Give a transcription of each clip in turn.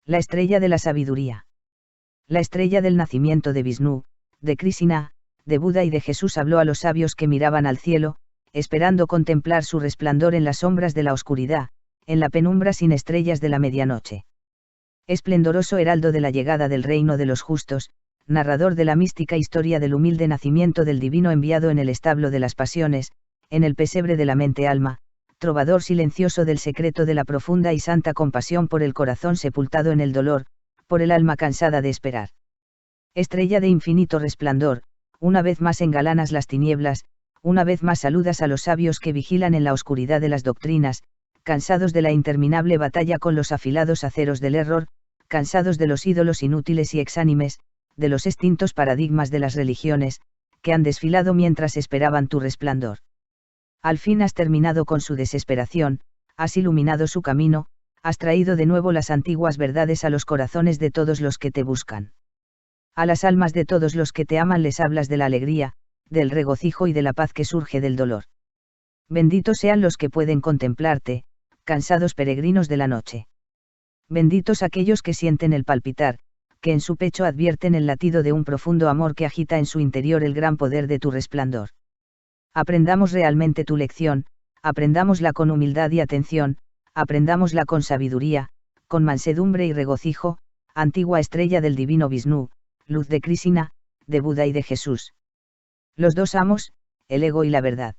La estrella de la sabiduría. La estrella del nacimiento de Visnú, de Krishna, de Buda y de Jesús habló a los sabios que miraban al cielo, esperando contemplar su resplandor en las sombras de la oscuridad, en la penumbra sin estrellas de la medianoche. Esplendoroso heraldo de la llegada del reino de los justos, narrador de la mística historia del humilde nacimiento del divino enviado en el establo de las pasiones, en el pesebre de la mente alma, trovador silencioso del secreto de la profunda y santa compasión por el corazón sepultado en el dolor, por el alma cansada de esperar. Estrella de infinito resplandor, una vez más engalanas las tinieblas, una vez más saludas a los sabios que vigilan en la oscuridad de las doctrinas, cansados de la interminable batalla con los afilados aceros del error, cansados de los ídolos inútiles y exánimes, de los extintos paradigmas de las religiones, que han desfilado mientras esperaban tu resplandor. Al fin has terminado con su desesperación, has iluminado su camino, has traído de nuevo las antiguas verdades a los corazones de todos los que te buscan. A las almas de todos los que te aman les hablas de la alegría, del regocijo y de la paz que surge del dolor. Benditos sean los que pueden contemplarte, cansados peregrinos de la noche. Benditos aquellos que sienten el palpitar, que en su pecho advierten el latido de un profundo amor que agita en su interior el gran poder de tu resplandor. Aprendamos realmente tu lección, aprendámosla con humildad y atención, aprendámosla con sabiduría, con mansedumbre y regocijo, antigua estrella del divino Visnú, luz de Krishna, de Buda y de Jesús. Los dos amos, el ego y la verdad.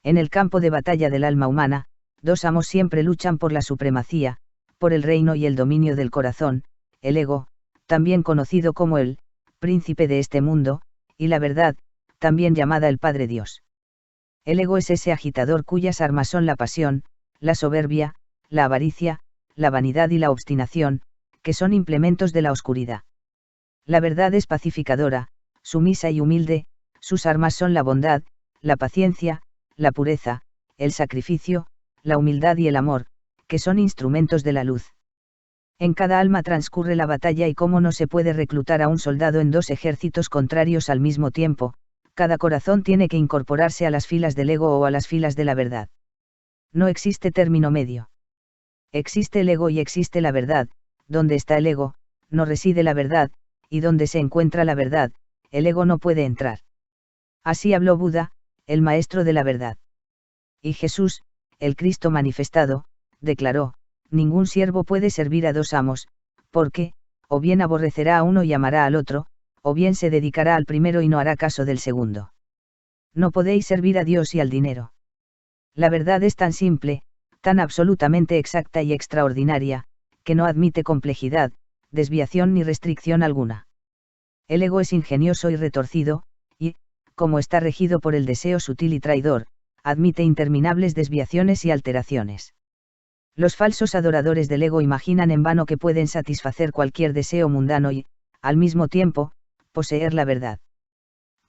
En el campo de batalla del alma humana, dos amos siempre luchan por la supremacía, por el reino y el dominio del corazón, el ego, también conocido como el príncipe de este mundo, y la verdad, también llamada el Padre Dios. El ego es ese agitador cuyas armas son la pasión, la soberbia, la avaricia, la vanidad y la obstinación, que son implementos de la oscuridad. La verdad es pacificadora, sumisa y humilde, sus armas son la bondad, la paciencia, la pureza, el sacrificio, la humildad y el amor, que son instrumentos de la luz. En cada alma transcurre la batalla y cómo no se puede reclutar a un soldado en dos ejércitos contrarios al mismo tiempo, cada corazón tiene que incorporarse a las filas del ego o a las filas de la verdad. No existe término medio. Existe el ego y existe la verdad, donde está el ego, no reside la verdad, y donde se encuentra la verdad, el ego no puede entrar. Así habló Buda, el maestro de la verdad. Y Jesús, el Cristo manifestado, declaró, ningún siervo puede servir a dos amos, porque, o bien aborrecerá a uno y amará al otro, o bien se dedicará al primero y no hará caso del segundo. No podéis servir a Dios y al dinero. La verdad es tan simple, tan absolutamente exacta y extraordinaria, que no admite complejidad, desviación ni restricción alguna. El ego es ingenioso y retorcido, y, como está regido por el deseo sutil y traidor, admite interminables desviaciones y alteraciones. Los falsos adoradores del ego imaginan en vano que pueden satisfacer cualquier deseo mundano y, al mismo tiempo, poseer la verdad.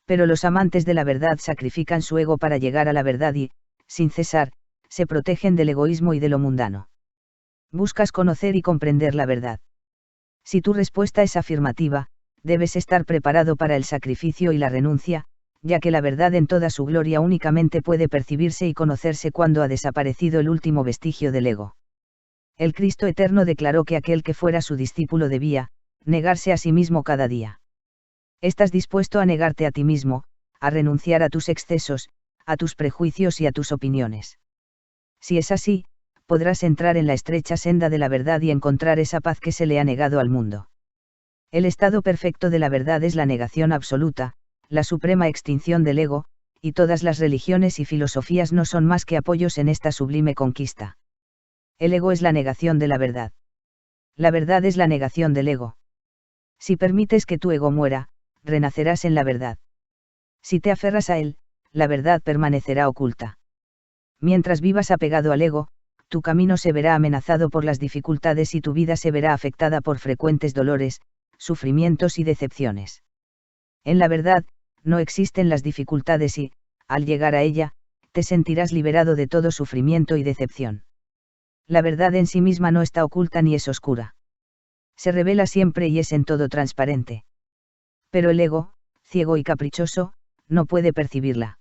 Pero los amantes de la verdad sacrifican su ego para llegar a la verdad y, sin cesar, se protegen del egoísmo y de lo mundano. Buscas conocer y comprender la verdad. Si tu respuesta es afirmativa, debes estar preparado para el sacrificio y la renuncia, ya que la verdad en toda su gloria únicamente puede percibirse y conocerse cuando ha desaparecido el último vestigio del ego. El Cristo eterno declaró que aquel que fuera su discípulo debía negarse a sí mismo cada día. ¿Estás dispuesto a negarte a ti mismo, a renunciar a tus excesos, a tus prejuicios y a tus opiniones? Si es así, podrás entrar en la estrecha senda de la verdad y encontrar esa paz que se le ha negado al mundo. El estado perfecto de la verdad es la negación absoluta, la suprema extinción del ego, y todas las religiones y filosofías no son más que apoyos en esta sublime conquista. El ego es la negación de la verdad. La verdad es la negación del ego. Si permites que tu ego muera, renacerás en la verdad. Si te aferras a él, la verdad permanecerá oculta. Mientras vivas apegado al ego, tu camino se verá amenazado por las dificultades y tu vida se verá afectada por frecuentes dolores, sufrimientos y decepciones. En la verdad, no existen las dificultades y, al llegar a ella, te sentirás liberado de todo sufrimiento y decepción. La verdad en sí misma no está oculta ni es oscura. Se revela siempre y es en todo transparente. Pero el ego, ciego y caprichoso, no puede percibirla.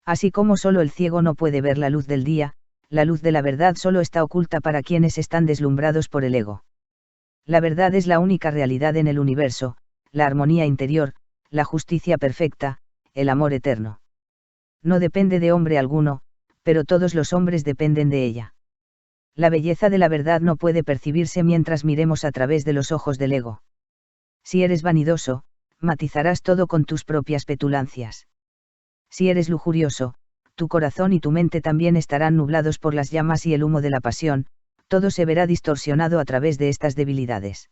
Así como solo el ciego no puede ver la luz del día, la luz de la verdad solo está oculta para quienes están deslumbrados por el ego. La verdad es la única realidad en el universo, la armonía interior, la justicia perfecta, el amor eterno. No depende de hombre alguno, pero todos los hombres dependen de ella. La belleza de la verdad no puede percibirse mientras miremos a través de los ojos del ego. Si eres vanidoso, matizarás todo con tus propias petulancias. Si eres lujurioso, tu corazón y tu mente también estarán nublados por las llamas y el humo de la pasión, todo se verá distorsionado a través de estas debilidades.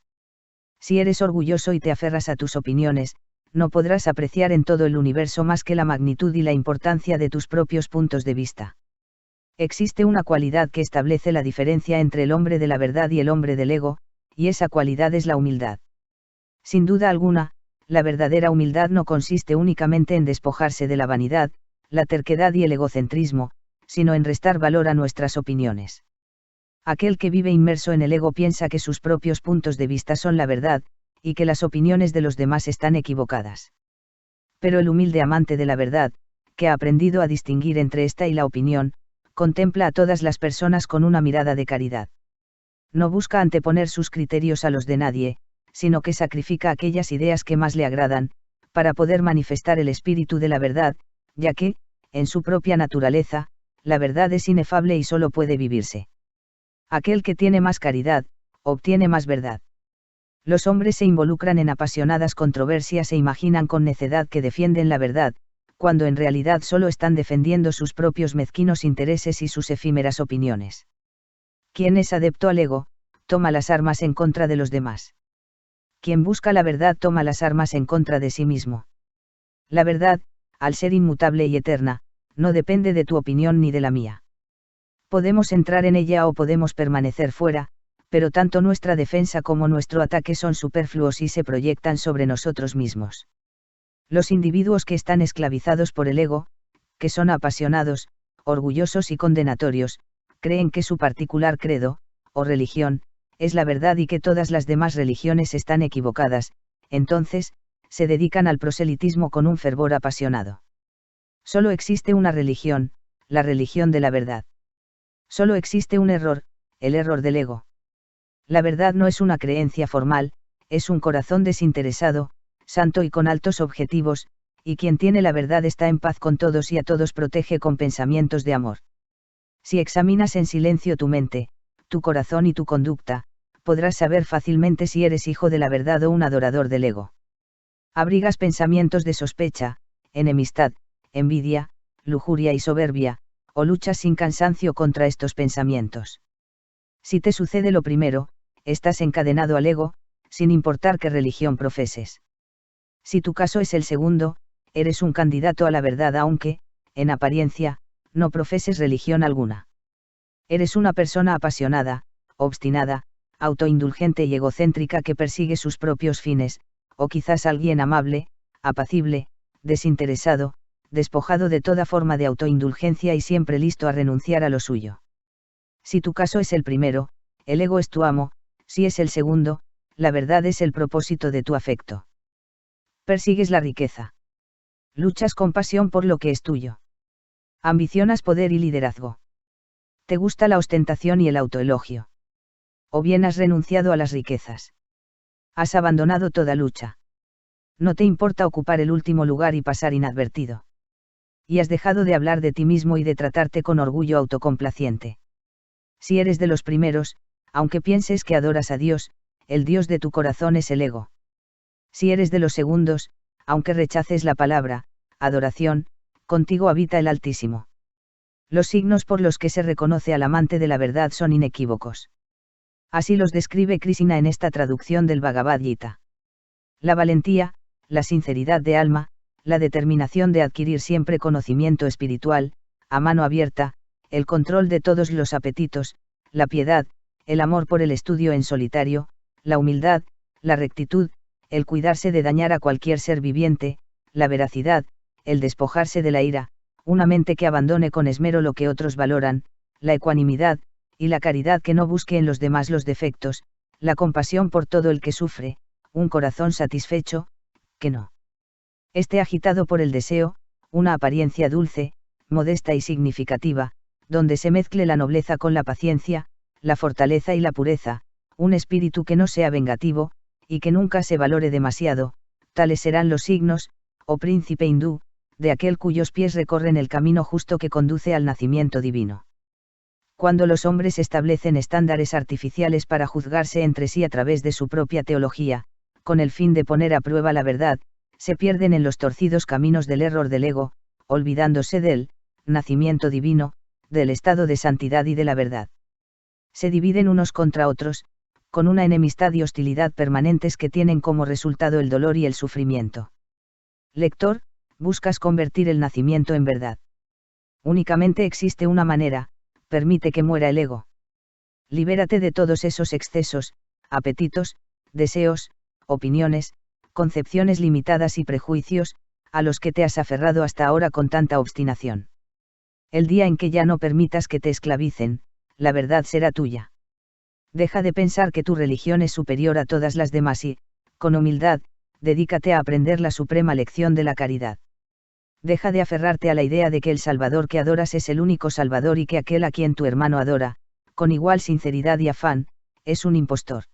Si eres orgulloso y te aferras a tus opiniones, no podrás apreciar en todo el universo más que la magnitud y la importancia de tus propios puntos de vista. Existe una cualidad que establece la diferencia entre el hombre de la verdad y el hombre del ego, y esa cualidad es la humildad. Sin duda alguna, la verdadera humildad no consiste únicamente en despojarse de la vanidad, la terquedad y el egocentrismo, sino en restar valor a nuestras opiniones. Aquel que vive inmerso en el ego piensa que sus propios puntos de vista son la verdad, y que las opiniones de los demás están equivocadas. Pero el humilde amante de la verdad, que ha aprendido a distinguir entre esta y la opinión, contempla a todas las personas con una mirada de caridad. No busca anteponer sus criterios a los de nadie, sino que sacrifica aquellas ideas que más le agradan, para poder manifestar el espíritu de la verdad, ya que, en su propia naturaleza, la verdad es inefable y solo puede vivirse. Aquel que tiene más caridad, obtiene más verdad. Los hombres se involucran en apasionadas controversias e imaginan con necedad que defienden la verdad, cuando en realidad solo están defendiendo sus propios mezquinos intereses y sus efímeras opiniones. Quien es adepto al ego, toma las armas en contra de los demás. Quien busca la verdad toma las armas en contra de sí mismo. La verdad, al ser inmutable y eterna, no depende de tu opinión ni de la mía. Podemos entrar en ella o podemos permanecer fuera, pero tanto nuestra defensa como nuestro ataque son superfluos y se proyectan sobre nosotros mismos. Los individuos que están esclavizados por el ego, que son apasionados, orgullosos y condenatorios, creen que su particular credo, o religión, es la verdad y que todas las demás religiones están equivocadas, entonces, se dedican al proselitismo con un fervor apasionado. Solo existe una religión, la religión de la verdad. Solo existe un error, el error del ego. La verdad no es una creencia formal, es un corazón desinteresado, santo y con altos objetivos, y quien tiene la verdad está en paz con todos y a todos protege con pensamientos de amor. Si examinas en silencio tu mente, tu corazón y tu conducta, podrás saber fácilmente si eres hijo de la verdad o un adorador del ego. Abrigas pensamientos de sospecha, enemistad, envidia, lujuria y soberbia, o luchas sin cansancio contra estos pensamientos. Si te sucede lo primero, estás encadenado al ego, sin importar qué religión profeses. Si tu caso es el segundo, eres un candidato a la verdad aunque, en apariencia, no profeses religión alguna. Eres una persona apasionada, obstinada, autoindulgente y egocéntrica que persigue sus propios fines, o quizás alguien amable, apacible, desinteresado, despojado de toda forma de autoindulgencia y siempre listo a renunciar a lo suyo. Si tu caso es el primero, el ego es tu amo, si es el segundo, la verdad es el propósito de tu afecto. Persigues la riqueza. Luchas con pasión por lo que es tuyo. Ambicionas poder y liderazgo. Te gusta la ostentación y el autoelogio. O bien has renunciado a las riquezas. Has abandonado toda lucha. No te importa ocupar el último lugar y pasar inadvertido. Y has dejado de hablar de ti mismo y de tratarte con orgullo autocomplaciente. Si eres de los primeros, aunque pienses que adoras a Dios, el Dios de tu corazón es el ego. Si eres de los segundos, aunque rechaces la palabra adoración, contigo habita el Altísimo. Los signos por los que se reconoce al amante de la verdad son inequívocos. Así los describe Krishna en esta traducción del Bhagavad Gita. La valentía, la sinceridad de alma, la determinación de adquirir siempre conocimiento espiritual, a mano abierta, el control de todos los apetitos, la piedad, el amor por el estudio en solitario, la humildad, la rectitud, el cuidarse de dañar a cualquier ser viviente, la veracidad, el despojarse de la ira, una mente que abandone con esmero lo que otros valoran, la ecuanimidad, y la caridad que no busque en los demás los defectos, la compasión por todo el que sufre, un corazón satisfecho, que no esté agitado por el deseo, una apariencia dulce, modesta y significativa, donde se mezcle la nobleza con la paciencia, la fortaleza y la pureza, un espíritu que no sea vengativo, y que nunca se valore demasiado, tales serán los signos, oh príncipe hindú, de aquel cuyos pies recorren el camino justo que conduce al nacimiento divino. Cuando los hombres establecen estándares artificiales para juzgarse entre sí a través de su propia teología, con el fin de poner a prueba la verdad, se pierden en los torcidos caminos del error del ego, olvidándose del nacimiento divino, del estado de santidad y de la verdad. Se dividen unos contra otros, con una enemistad y hostilidad permanentes que tienen como resultado el dolor y el sufrimiento. Lector, buscas convertir el nacimiento en verdad. Únicamente existe una manera: permite que muera el ego. Libérate de todos esos excesos, apetitos, deseos, opiniones, concepciones limitadas y prejuicios, a los que te has aferrado hasta ahora con tanta obstinación. El día en que ya no permitas que te esclavicen, la verdad será tuya. Deja de pensar que tu religión es superior a todas las demás y, con humildad, dedícate a aprender la suprema lección de la caridad. Deja de aferrarte a la idea de que el Salvador que adoras es el único Salvador y que aquel a quien tu hermano adora, con igual sinceridad y afán, es un impostor.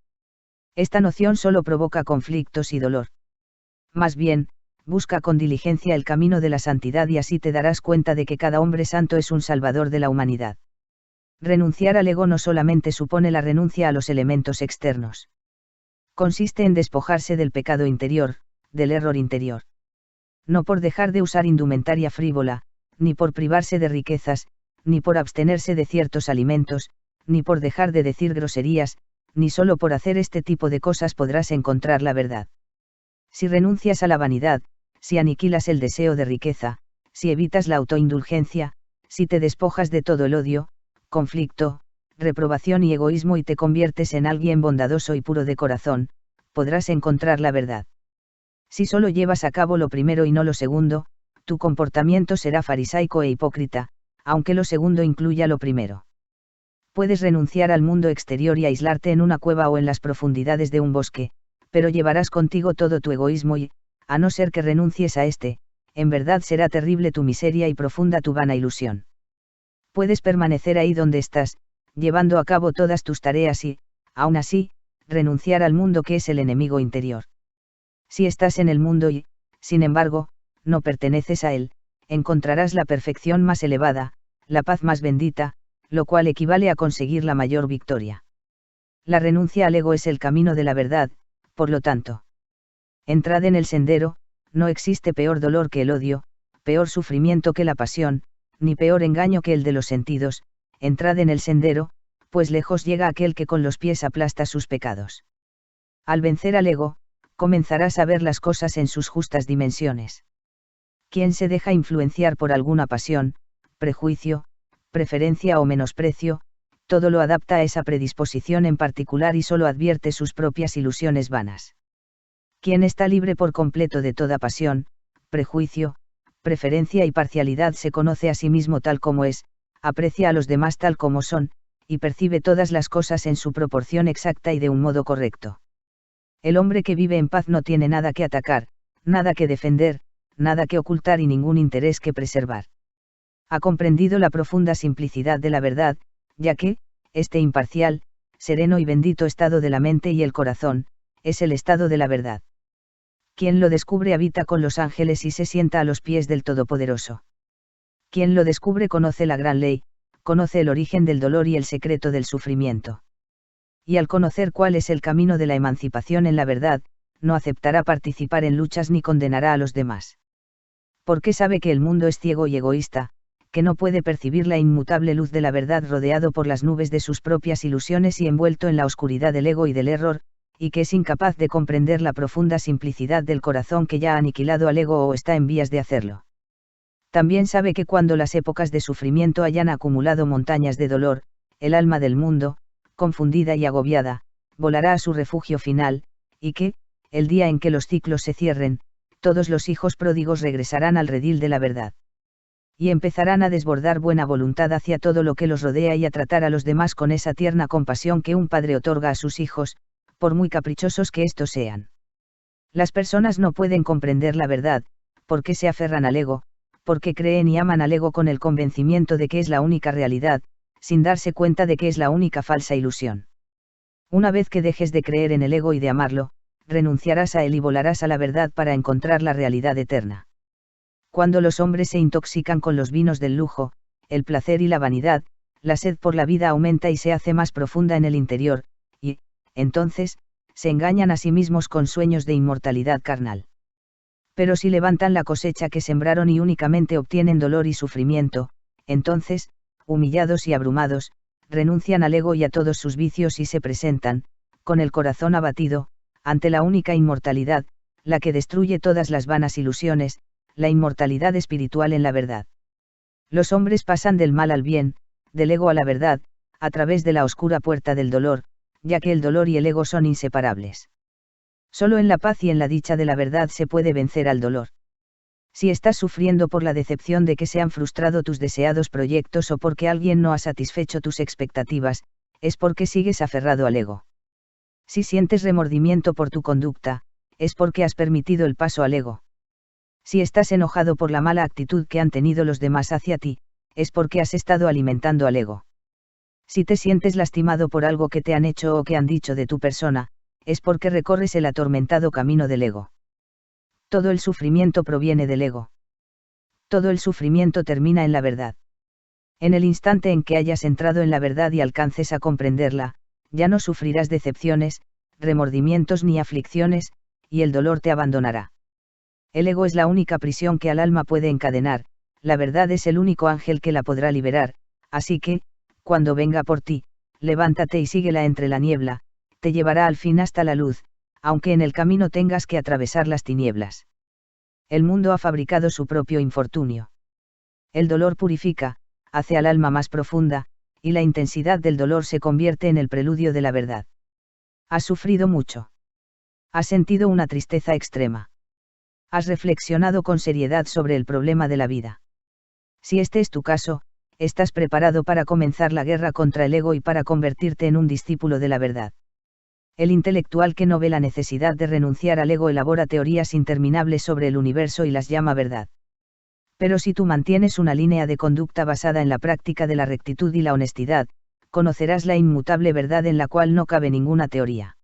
Esta noción solo provoca conflictos y dolor. Más bien, busca con diligencia el camino de la santidad y así te darás cuenta de que cada hombre santo es un Salvador de la humanidad. Renunciar al ego no solamente supone la renuncia a los elementos externos. Consiste en despojarse del pecado interior, del error interior. No por dejar de usar indumentaria frívola, ni por privarse de riquezas, ni por abstenerse de ciertos alimentos, ni por dejar de decir groserías, ni solo por hacer este tipo de cosas podrás encontrar la verdad. Si renuncias a la vanidad, si aniquilas el deseo de riqueza, si evitas la autoindulgencia, si te despojas de todo el odio, conflicto, reprobación y egoísmo y te conviertes en alguien bondadoso y puro de corazón, podrás encontrar la verdad. Si solo llevas a cabo lo primero y no lo segundo, tu comportamiento será farisaico e hipócrita, aunque lo segundo incluya lo primero. Puedes renunciar al mundo exterior y aislarte en una cueva o en las profundidades de un bosque, pero llevarás contigo todo tu egoísmo y, a no ser que renuncies a este, en verdad será terrible tu miseria y profunda tu vana ilusión. Puedes permanecer ahí donde estás, llevando a cabo todas tus tareas y, aún así, renunciar al mundo que es el enemigo interior. Si estás en el mundo y, sin embargo, no perteneces a él, encontrarás la perfección más elevada, la paz más bendita, lo cual equivale a conseguir la mayor victoria. La renuncia al ego es el camino de la verdad, por lo tanto. Entrad en el sendero, no existe peor dolor que el odio, peor sufrimiento que la pasión, ni peor engaño que el de los sentidos. Entrad en el sendero, pues lejos llega aquel que con los pies aplasta sus pecados. Al vencer al ego, comenzarás a ver las cosas en sus justas dimensiones. Quien se deja influenciar por alguna pasión, prejuicio, preferencia o menosprecio, todo lo adapta a esa predisposición en particular y solo advierte sus propias ilusiones vanas. Quien está libre por completo de toda pasión, prejuicio, preferencia y parcialidad se conoce a sí mismo tal como es, aprecia a los demás tal como son, y percibe todas las cosas en su proporción exacta y de un modo correcto. El hombre que vive en paz no tiene nada que atacar, nada que defender, nada que ocultar y ningún interés que preservar. Ha comprendido la profunda simplicidad de la verdad, ya que, este imparcial, sereno y bendito estado de la mente y el corazón, es el estado de la verdad. Quien lo descubre habita con los ángeles y se sienta a los pies del Todopoderoso. Quien lo descubre conoce la gran ley, conoce el origen del dolor y el secreto del sufrimiento. Y al conocer cuál es el camino de la emancipación en la verdad, no aceptará participar en luchas ni condenará a los demás. Porque sabe que el mundo es ciego y egoísta, que no puede percibir la inmutable luz de la verdad rodeado por las nubes de sus propias ilusiones y envuelto en la oscuridad del ego y del error, y que es incapaz de comprender la profunda simplicidad del corazón que ya ha aniquilado al ego o está en vías de hacerlo. También sabe que cuando las épocas de sufrimiento hayan acumulado montañas de dolor, el alma del mundo, confundida y agobiada, volará a su refugio final, y que, el día en que los ciclos se cierren, todos los hijos pródigos regresarán al redil de la verdad. Y empezarán a desbordar buena voluntad hacia todo lo que los rodea y a tratar a los demás con esa tierna compasión que un padre otorga a sus hijos, por muy caprichosos que éstos sean. Las personas no pueden comprender la verdad, porque se aferran al ego, porque creen y aman al ego con el convencimiento de que es la única realidad, sin darse cuenta de que es la única falsa ilusión. Una vez que dejes de creer en el ego y de amarlo, renunciarás a él y volarás a la verdad para encontrar la realidad eterna. Cuando los hombres se intoxican con los vinos del lujo, el placer y la vanidad, la sed por la vida aumenta y se hace más profunda en el interior, y, entonces, se engañan a sí mismos con sueños de inmortalidad carnal. Pero si levantan la cosecha que sembraron y únicamente obtienen dolor y sufrimiento, entonces, humillados y abrumados, renuncian al ego y a todos sus vicios y se presentan, con el corazón abatido, ante la única inmortalidad, la que destruye todas las vanas ilusiones, la inmortalidad espiritual en la verdad. Los hombres pasan del mal al bien, del ego a la verdad, a través de la oscura puerta del dolor, ya que el dolor y el ego son inseparables. Solo en la paz y en la dicha de la verdad se puede vencer al dolor. Si estás sufriendo por la decepción de que se han frustrado tus deseados proyectos o porque alguien no ha satisfecho tus expectativas, es porque sigues aferrado al ego. Si sientes remordimiento por tu conducta, es porque has permitido el paso al ego. Si estás enojado por la mala actitud que han tenido los demás hacia ti, es porque has estado alimentando al ego. Si te sientes lastimado por algo que te han hecho o que han dicho de tu persona, es porque recorres el atormentado camino del ego. Todo el sufrimiento proviene del ego. Todo el sufrimiento termina en la verdad. En el instante en que hayas entrado en la verdad y alcances a comprenderla, ya no sufrirás decepciones, remordimientos ni aflicciones, y el dolor te abandonará. El ego es la única prisión que al alma puede encadenar, la verdad es el único ángel que la podrá liberar, así que, cuando venga por ti, levántate y síguela entre la niebla, te llevará al fin hasta la luz, aunque en el camino tengas que atravesar las tinieblas. El mundo ha fabricado su propio infortunio. El dolor purifica, hace al alma más profunda, y la intensidad del dolor se convierte en el preludio de la verdad. Has sufrido mucho. Has sentido una tristeza extrema. Has reflexionado con seriedad sobre el problema de la vida. Si este es tu caso, estás preparado para comenzar la guerra contra el ego y para convertirte en un discípulo de la verdad. El intelectual que no ve la necesidad de renunciar al ego elabora teorías interminables sobre el universo y las llama verdad. Pero si tú mantienes una línea de conducta basada en la práctica de la rectitud y la honestidad, conocerás la inmutable verdad en la cual no cabe ninguna teoría.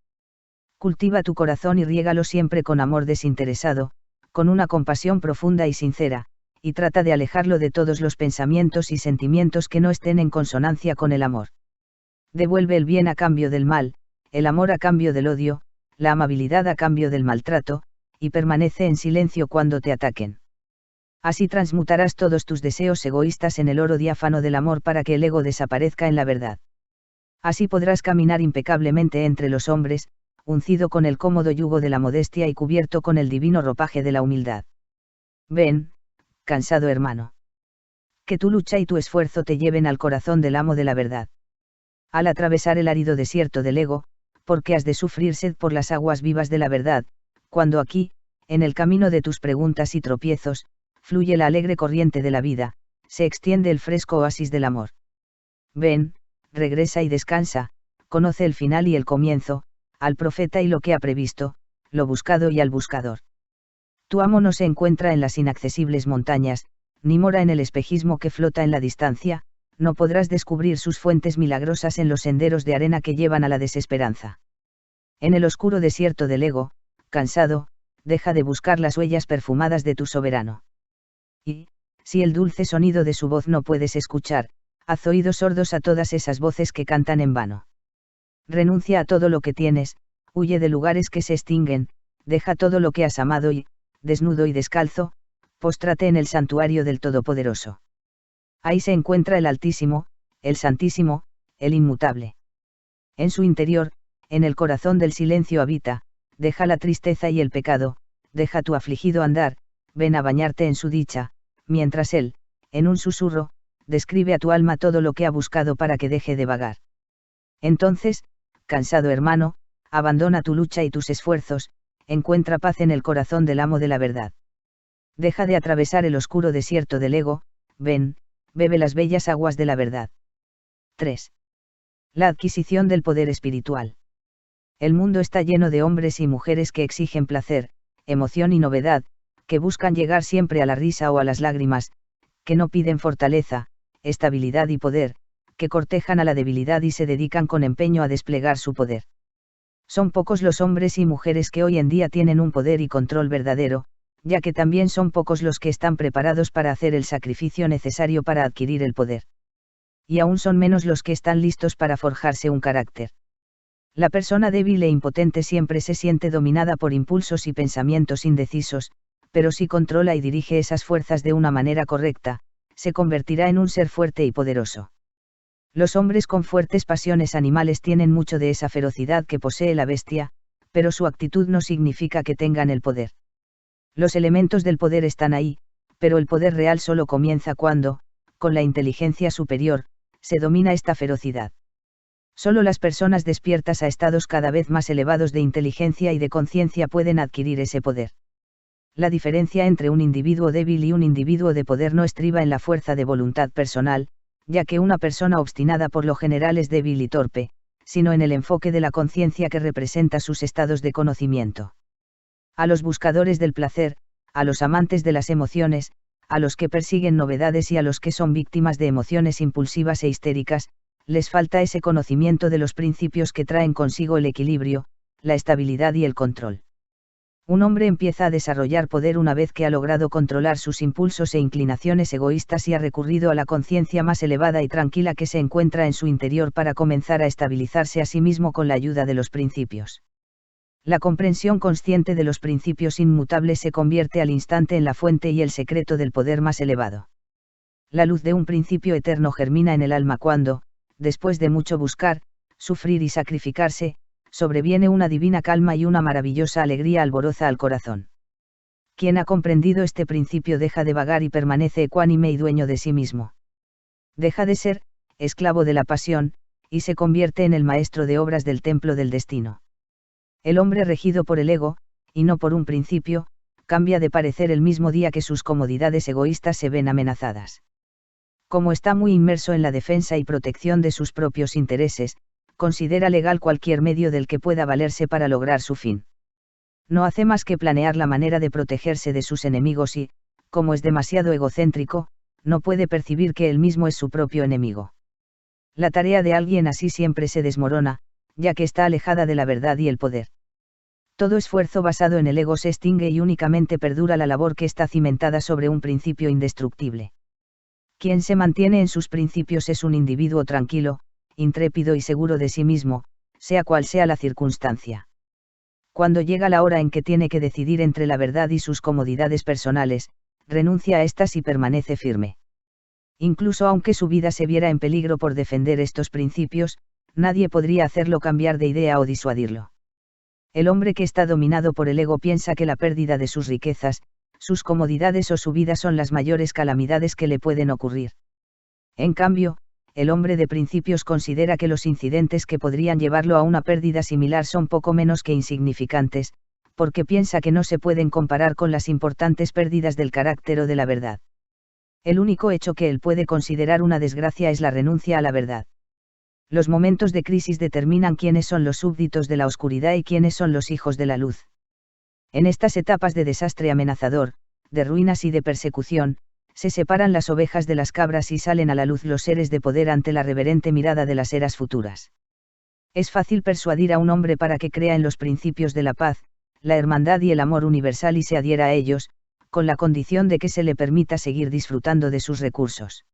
Cultiva tu corazón y riégalo siempre con amor desinteresado, con una compasión profunda y sincera, y trata de alejarlo de todos los pensamientos y sentimientos que no estén en consonancia con el amor. Devuelve el bien a cambio del mal, el amor a cambio del odio, la amabilidad a cambio del maltrato, y permanece en silencio cuando te ataquen. Así transmutarás todos tus deseos egoístas en el oro diáfano del amor para que el ego desaparezca en la verdad. Así podrás caminar impecablemente entre los hombres, uncido con el cómodo yugo de la modestia y cubierto con el divino ropaje de la humildad. Ven, cansado hermano. Que tu lucha y tu esfuerzo te lleven al corazón del amo de la verdad. Al atravesar el árido desierto del ego, porque has de sufrir sed por las aguas vivas de la verdad, cuando aquí, en el camino de tus preguntas y tropiezos, fluye la alegre corriente de la vida, se extiende el fresco oasis del amor. Ven, regresa y descansa, conoce el final y el comienzo, al profeta y lo que ha previsto, lo buscado y al buscador. Tu amo no se encuentra en las inaccesibles montañas, ni mora en el espejismo que flota en la distancia, no podrás descubrir sus fuentes milagrosas en los senderos de arena que llevan a la desesperanza. En el oscuro desierto del ego, cansado, deja de buscar las huellas perfumadas de tu soberano. Y, si el dulce sonido de su voz no puedes escuchar, haz oídos sordos a todas esas voces que cantan en vano. Renuncia a todo lo que tienes, huye de lugares que se extinguen, deja todo lo que has amado y, desnudo y descalzo, póstrate en el santuario del Todopoderoso. Ahí se encuentra el Altísimo, el Santísimo, el Inmutable. En su interior, en el corazón del silencio habita, deja la tristeza y el pecado, deja tu afligido andar, ven a bañarte en su dicha, mientras él, en un susurro, describe a tu alma todo lo que ha buscado para que deje de vagar. Entonces, cansado hermano, abandona tu lucha y tus esfuerzos, encuentra paz en el corazón del amo de la verdad. Deja de atravesar el oscuro desierto del ego, ven, bebe las bellas aguas de la verdad. 3. La adquisición del poder espiritual. El mundo está lleno de hombres y mujeres que exigen placer, emoción y novedad, que buscan llegar siempre a la risa o a las lágrimas, que no piden fortaleza, estabilidad y poder, que cortejan a la debilidad y se dedican con empeño a desplegar su poder. Son pocos los hombres y mujeres que hoy en día tienen un poder y control verdadero, ya que también son pocos los que están preparados para hacer el sacrificio necesario para adquirir el poder. Y aún son menos los que están listos para forjarse un carácter. La persona débil e impotente siempre se siente dominada por impulsos y pensamientos indecisos, pero si controla y dirige esas fuerzas de una manera correcta, se convertirá en un ser fuerte y poderoso. Los hombres con fuertes pasiones animales tienen mucho de esa ferocidad que posee la bestia, pero su actitud no significa que tengan el poder. Los elementos del poder están ahí, pero el poder real solo comienza cuando, con la inteligencia superior, se domina esta ferocidad. Solo las personas despiertas a estados cada vez más elevados de inteligencia y de conciencia pueden adquirir ese poder. La diferencia entre un individuo débil y un individuo de poder no estriba en la fuerza de voluntad personal, ya que una persona obstinada por lo general es débil y torpe, sino en el enfoque de la conciencia que representa sus estados de conocimiento. A los buscadores del placer, a los amantes de las emociones, a los que persiguen novedades y a los que son víctimas de emociones impulsivas e histéricas, les falta ese conocimiento de los principios que traen consigo el equilibrio, la estabilidad y el control. Un hombre empieza a desarrollar poder una vez que ha logrado controlar sus impulsos e inclinaciones egoístas y ha recurrido a la conciencia más elevada y tranquila que se encuentra en su interior para comenzar a estabilizarse a sí mismo con la ayuda de los principios. La comprensión consciente de los principios inmutables se convierte al instante en la fuente y el secreto del poder más elevado. La luz de un principio eterno germina en el alma cuando, después de mucho buscar, sufrir y sacrificarse, sobreviene una divina calma y una maravillosa alegría alboroza al corazón. Quien ha comprendido este principio deja de vagar y permanece ecuánime y dueño de sí mismo. Deja de ser, esclavo de la pasión, y se convierte en el maestro de obras del templo del destino. El hombre regido por el ego, y no por un principio, cambia de parecer el mismo día que sus comodidades egoístas se ven amenazadas. Como está muy inmerso en la defensa y protección de sus propios intereses, considera legal cualquier medio del que pueda valerse para lograr su fin. No hace más que planear la manera de protegerse de sus enemigos y, como es demasiado egocéntrico, no puede percibir que él mismo es su propio enemigo. La tarea de alguien así siempre se desmorona, ya que está alejada de la verdad y el poder. Todo esfuerzo basado en el ego se extingue y únicamente perdura la labor que está cimentada sobre un principio indestructible. Quien se mantiene en sus principios es un individuo tranquilo, intrépido y seguro de sí mismo, sea cual sea la circunstancia. Cuando llega la hora en que tiene que decidir entre la verdad y sus comodidades personales, renuncia a estas y permanece firme. Incluso aunque su vida se viera en peligro por defender estos principios, nadie podría hacerlo cambiar de idea o disuadirlo. El hombre que está dominado por el ego piensa que la pérdida de sus riquezas, sus comodidades o su vida son las mayores calamidades que le pueden ocurrir. En cambio, el hombre de principios considera que los incidentes que podrían llevarlo a una pérdida similar son poco menos que insignificantes, porque piensa que no se pueden comparar con las importantes pérdidas del carácter o de la verdad. El único hecho que él puede considerar una desgracia es la renuncia a la verdad. Los momentos de crisis determinan quiénes son los súbditos de la oscuridad y quiénes son los hijos de la luz. En estas etapas de desastre amenazador, de ruinas y de persecución, se separan las ovejas de las cabras y salen a la luz los seres de poder ante la reverente mirada de las eras futuras. Es fácil persuadir a un hombre para que crea en los principios de la paz, la hermandad y el amor universal y se adhiera a ellos, con la condición de que se le permita seguir disfrutando de sus recursos.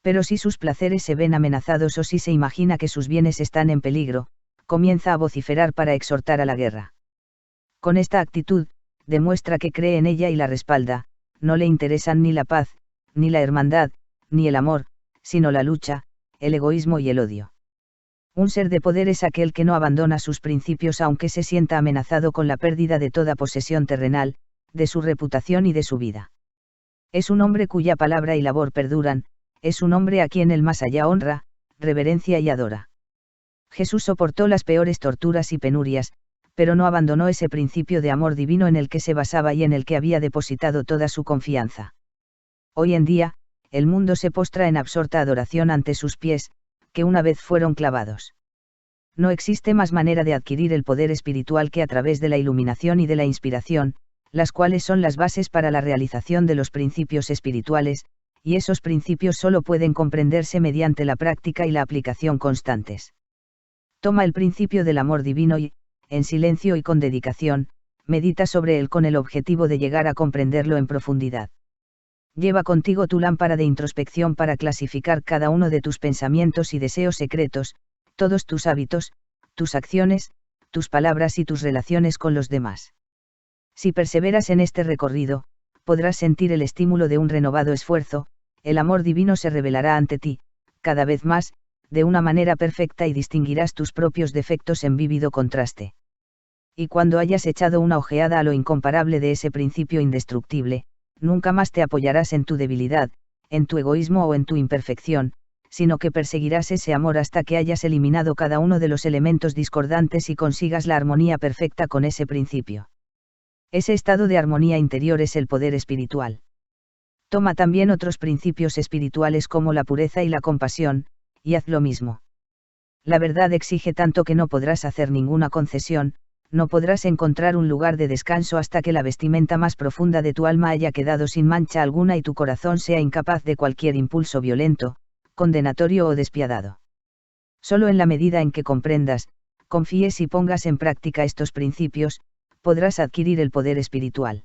Pero si sus placeres se ven amenazados o si se imagina que sus bienes están en peligro, comienza a vociferar para exhortar a la guerra. Con esta actitud, demuestra que cree en ella y la respalda. No le interesan ni la paz, ni la hermandad, ni el amor, sino la lucha, el egoísmo y el odio. Un ser de poder es aquel que no abandona sus principios aunque se sienta amenazado con la pérdida de toda posesión terrenal, de su reputación y de su vida. Es un hombre cuya palabra y labor perduran, es un hombre a quien el más allá honra, reverencia y adora. Jesús soportó las peores torturas y penurias, pero no abandonó ese principio de amor divino en el que se basaba y en el que había depositado toda su confianza. Hoy en día, el mundo se postra en absorta adoración ante sus pies, que una vez fueron clavados. No existe más manera de adquirir el poder espiritual que a través de la iluminación y de la inspiración, las cuales son las bases para la realización de los principios espirituales, y esos principios solo pueden comprenderse mediante la práctica y la aplicación constantes. Toma el principio del amor divino y, en silencio y con dedicación, medita sobre él con el objetivo de llegar a comprenderlo en profundidad. Lleva contigo tu lámpara de introspección para clasificar cada uno de tus pensamientos y deseos secretos, todos tus hábitos, tus acciones, tus palabras y tus relaciones con los demás. Si perseveras en este recorrido, podrás sentir el estímulo de un renovado esfuerzo, el amor divino se revelará ante ti, cada vez más, de una manera perfecta y distinguirás tus propios defectos en vívido contraste. Y cuando hayas echado una ojeada a lo incomparable de ese principio indestructible, nunca más te apoyarás en tu debilidad, en tu egoísmo o en tu imperfección, sino que perseguirás ese amor hasta que hayas eliminado cada uno de los elementos discordantes y consigas la armonía perfecta con ese principio. Ese estado de armonía interior es el poder espiritual. Toma también otros principios espirituales como la pureza y la compasión, y haz lo mismo. La verdad exige tanto que no podrás hacer ninguna concesión, no podrás encontrar un lugar de descanso hasta que la vestimenta más profunda de tu alma haya quedado sin mancha alguna y tu corazón sea incapaz de cualquier impulso violento, condenatorio o despiadado. Solo en la medida en que comprendas, confíes y pongas en práctica estos principios, podrás adquirir el poder espiritual.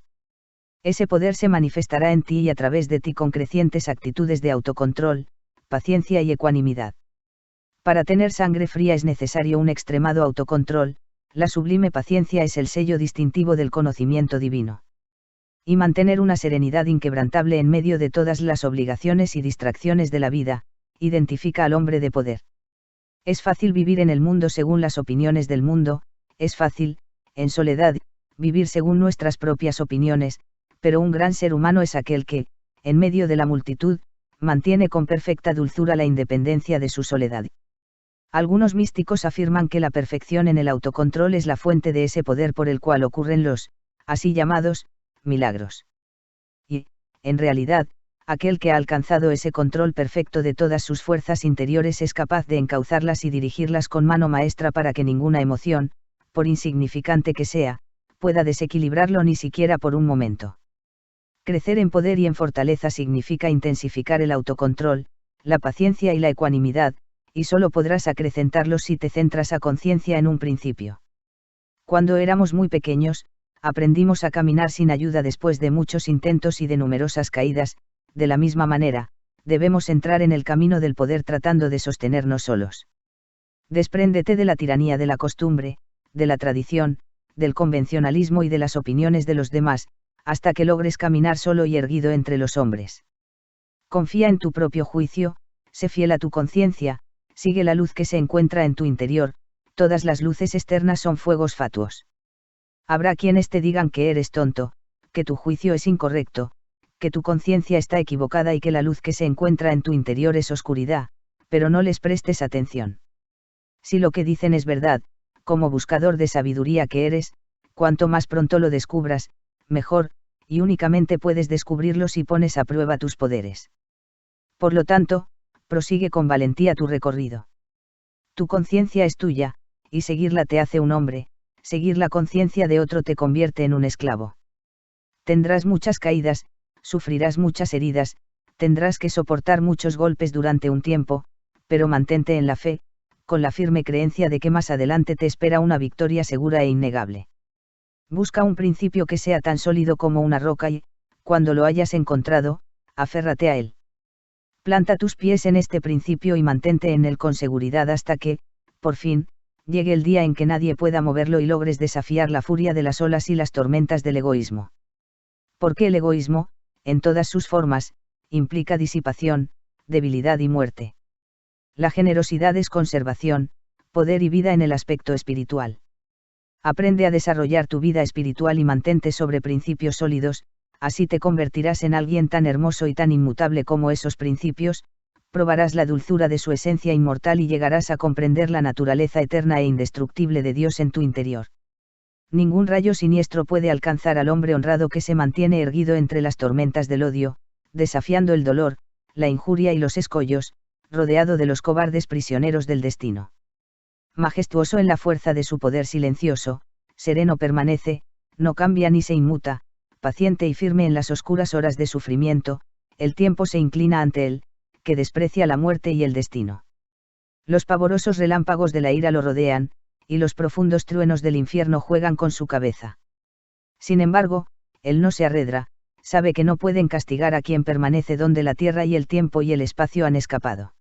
Ese poder se manifestará en ti y a través de ti con crecientes actitudes de autocontrol, paciencia y ecuanimidad. Para tener sangre fría es necesario un extremado autocontrol, la sublime paciencia es el sello distintivo del conocimiento divino. Y mantener una serenidad inquebrantable en medio de todas las obligaciones y distracciones de la vida, identifica al hombre de poder. Es fácil vivir en el mundo según las opiniones del mundo, es fácil, en soledad, vivir según nuestras propias opiniones, pero un gran ser humano es aquel que, en medio de la multitud, mantiene con perfecta dulzura la independencia de su soledad. Algunos místicos afirman que la perfección en el autocontrol es la fuente de ese poder por el cual ocurren los, así llamados, milagros. Y, en realidad, aquel que ha alcanzado ese control perfecto de todas sus fuerzas interiores es capaz de encauzarlas y dirigirlas con mano maestra para que ninguna emoción, por insignificante que sea, pueda desequilibrarlo ni siquiera por un momento. Crecer en poder y en fortaleza significa intensificar el autocontrol, la paciencia y la ecuanimidad, y solo podrás acrecentarlos si te centras a conciencia en un principio. Cuando éramos muy pequeños, aprendimos a caminar sin ayuda después de muchos intentos y de numerosas caídas, de la misma manera, debemos entrar en el camino del poder tratando de sostenernos solos. Despréndete de la tiranía de la costumbre, de la tradición, del convencionalismo y de las opiniones de los demás, hasta que logres caminar solo y erguido entre los hombres. Confía en tu propio juicio, sé fiel a tu conciencia, sigue la luz que se encuentra en tu interior, todas las luces externas son fuegos fatuos. Habrá quienes te digan que eres tonto, que tu juicio es incorrecto, que tu conciencia está equivocada y que la luz que se encuentra en tu interior es oscuridad, pero no les prestes atención. Si lo que dicen es verdad, como buscador de sabiduría que eres, cuanto más pronto lo descubras, mejor, y únicamente puedes descubrirlo si pones a prueba tus poderes. Por lo tanto, prosigue con valentía tu recorrido. Tu conciencia es tuya, y seguirla te hace un hombre, seguir la conciencia de otro te convierte en un esclavo. Tendrás muchas caídas, sufrirás muchas heridas, tendrás que soportar muchos golpes durante un tiempo, pero mantente en la fe, con la firme creencia de que más adelante te espera una victoria segura e innegable. Busca un principio que sea tan sólido como una roca y, cuando lo hayas encontrado, aférrate a él. Planta tus pies en este principio y mantente en él con seguridad hasta que, por fin, llegue el día en que nadie pueda moverlo y logres desafiar la furia de las olas y las tormentas del egoísmo. Porque el egoísmo, en todas sus formas, implica disipación, debilidad y muerte. La generosidad es conservación, poder y vida en el aspecto espiritual. Aprende a desarrollar tu vida espiritual y mantente sobre principios sólidos, así te convertirás en alguien tan hermoso y tan inmutable como esos principios, probarás la dulzura de su esencia inmortal y llegarás a comprender la naturaleza eterna e indestructible de Dios en tu interior. Ningún rayo siniestro puede alcanzar al hombre honrado que se mantiene erguido entre las tormentas del odio, desafiando el dolor, la injuria y los escollos, rodeado de los cobardes prisioneros del destino. Majestuoso en la fuerza de su poder silencioso, sereno permanece, no cambia ni se inmuta, paciente y firme en las oscuras horas de sufrimiento, el tiempo se inclina ante él, que desprecia la muerte y el destino. Los pavorosos relámpagos de la ira lo rodean, y los profundos truenos del infierno juegan con su cabeza. Sin embargo, él no se arredra, sabe que no pueden castigar a quien permanece donde la tierra y el tiempo y el espacio han escapado.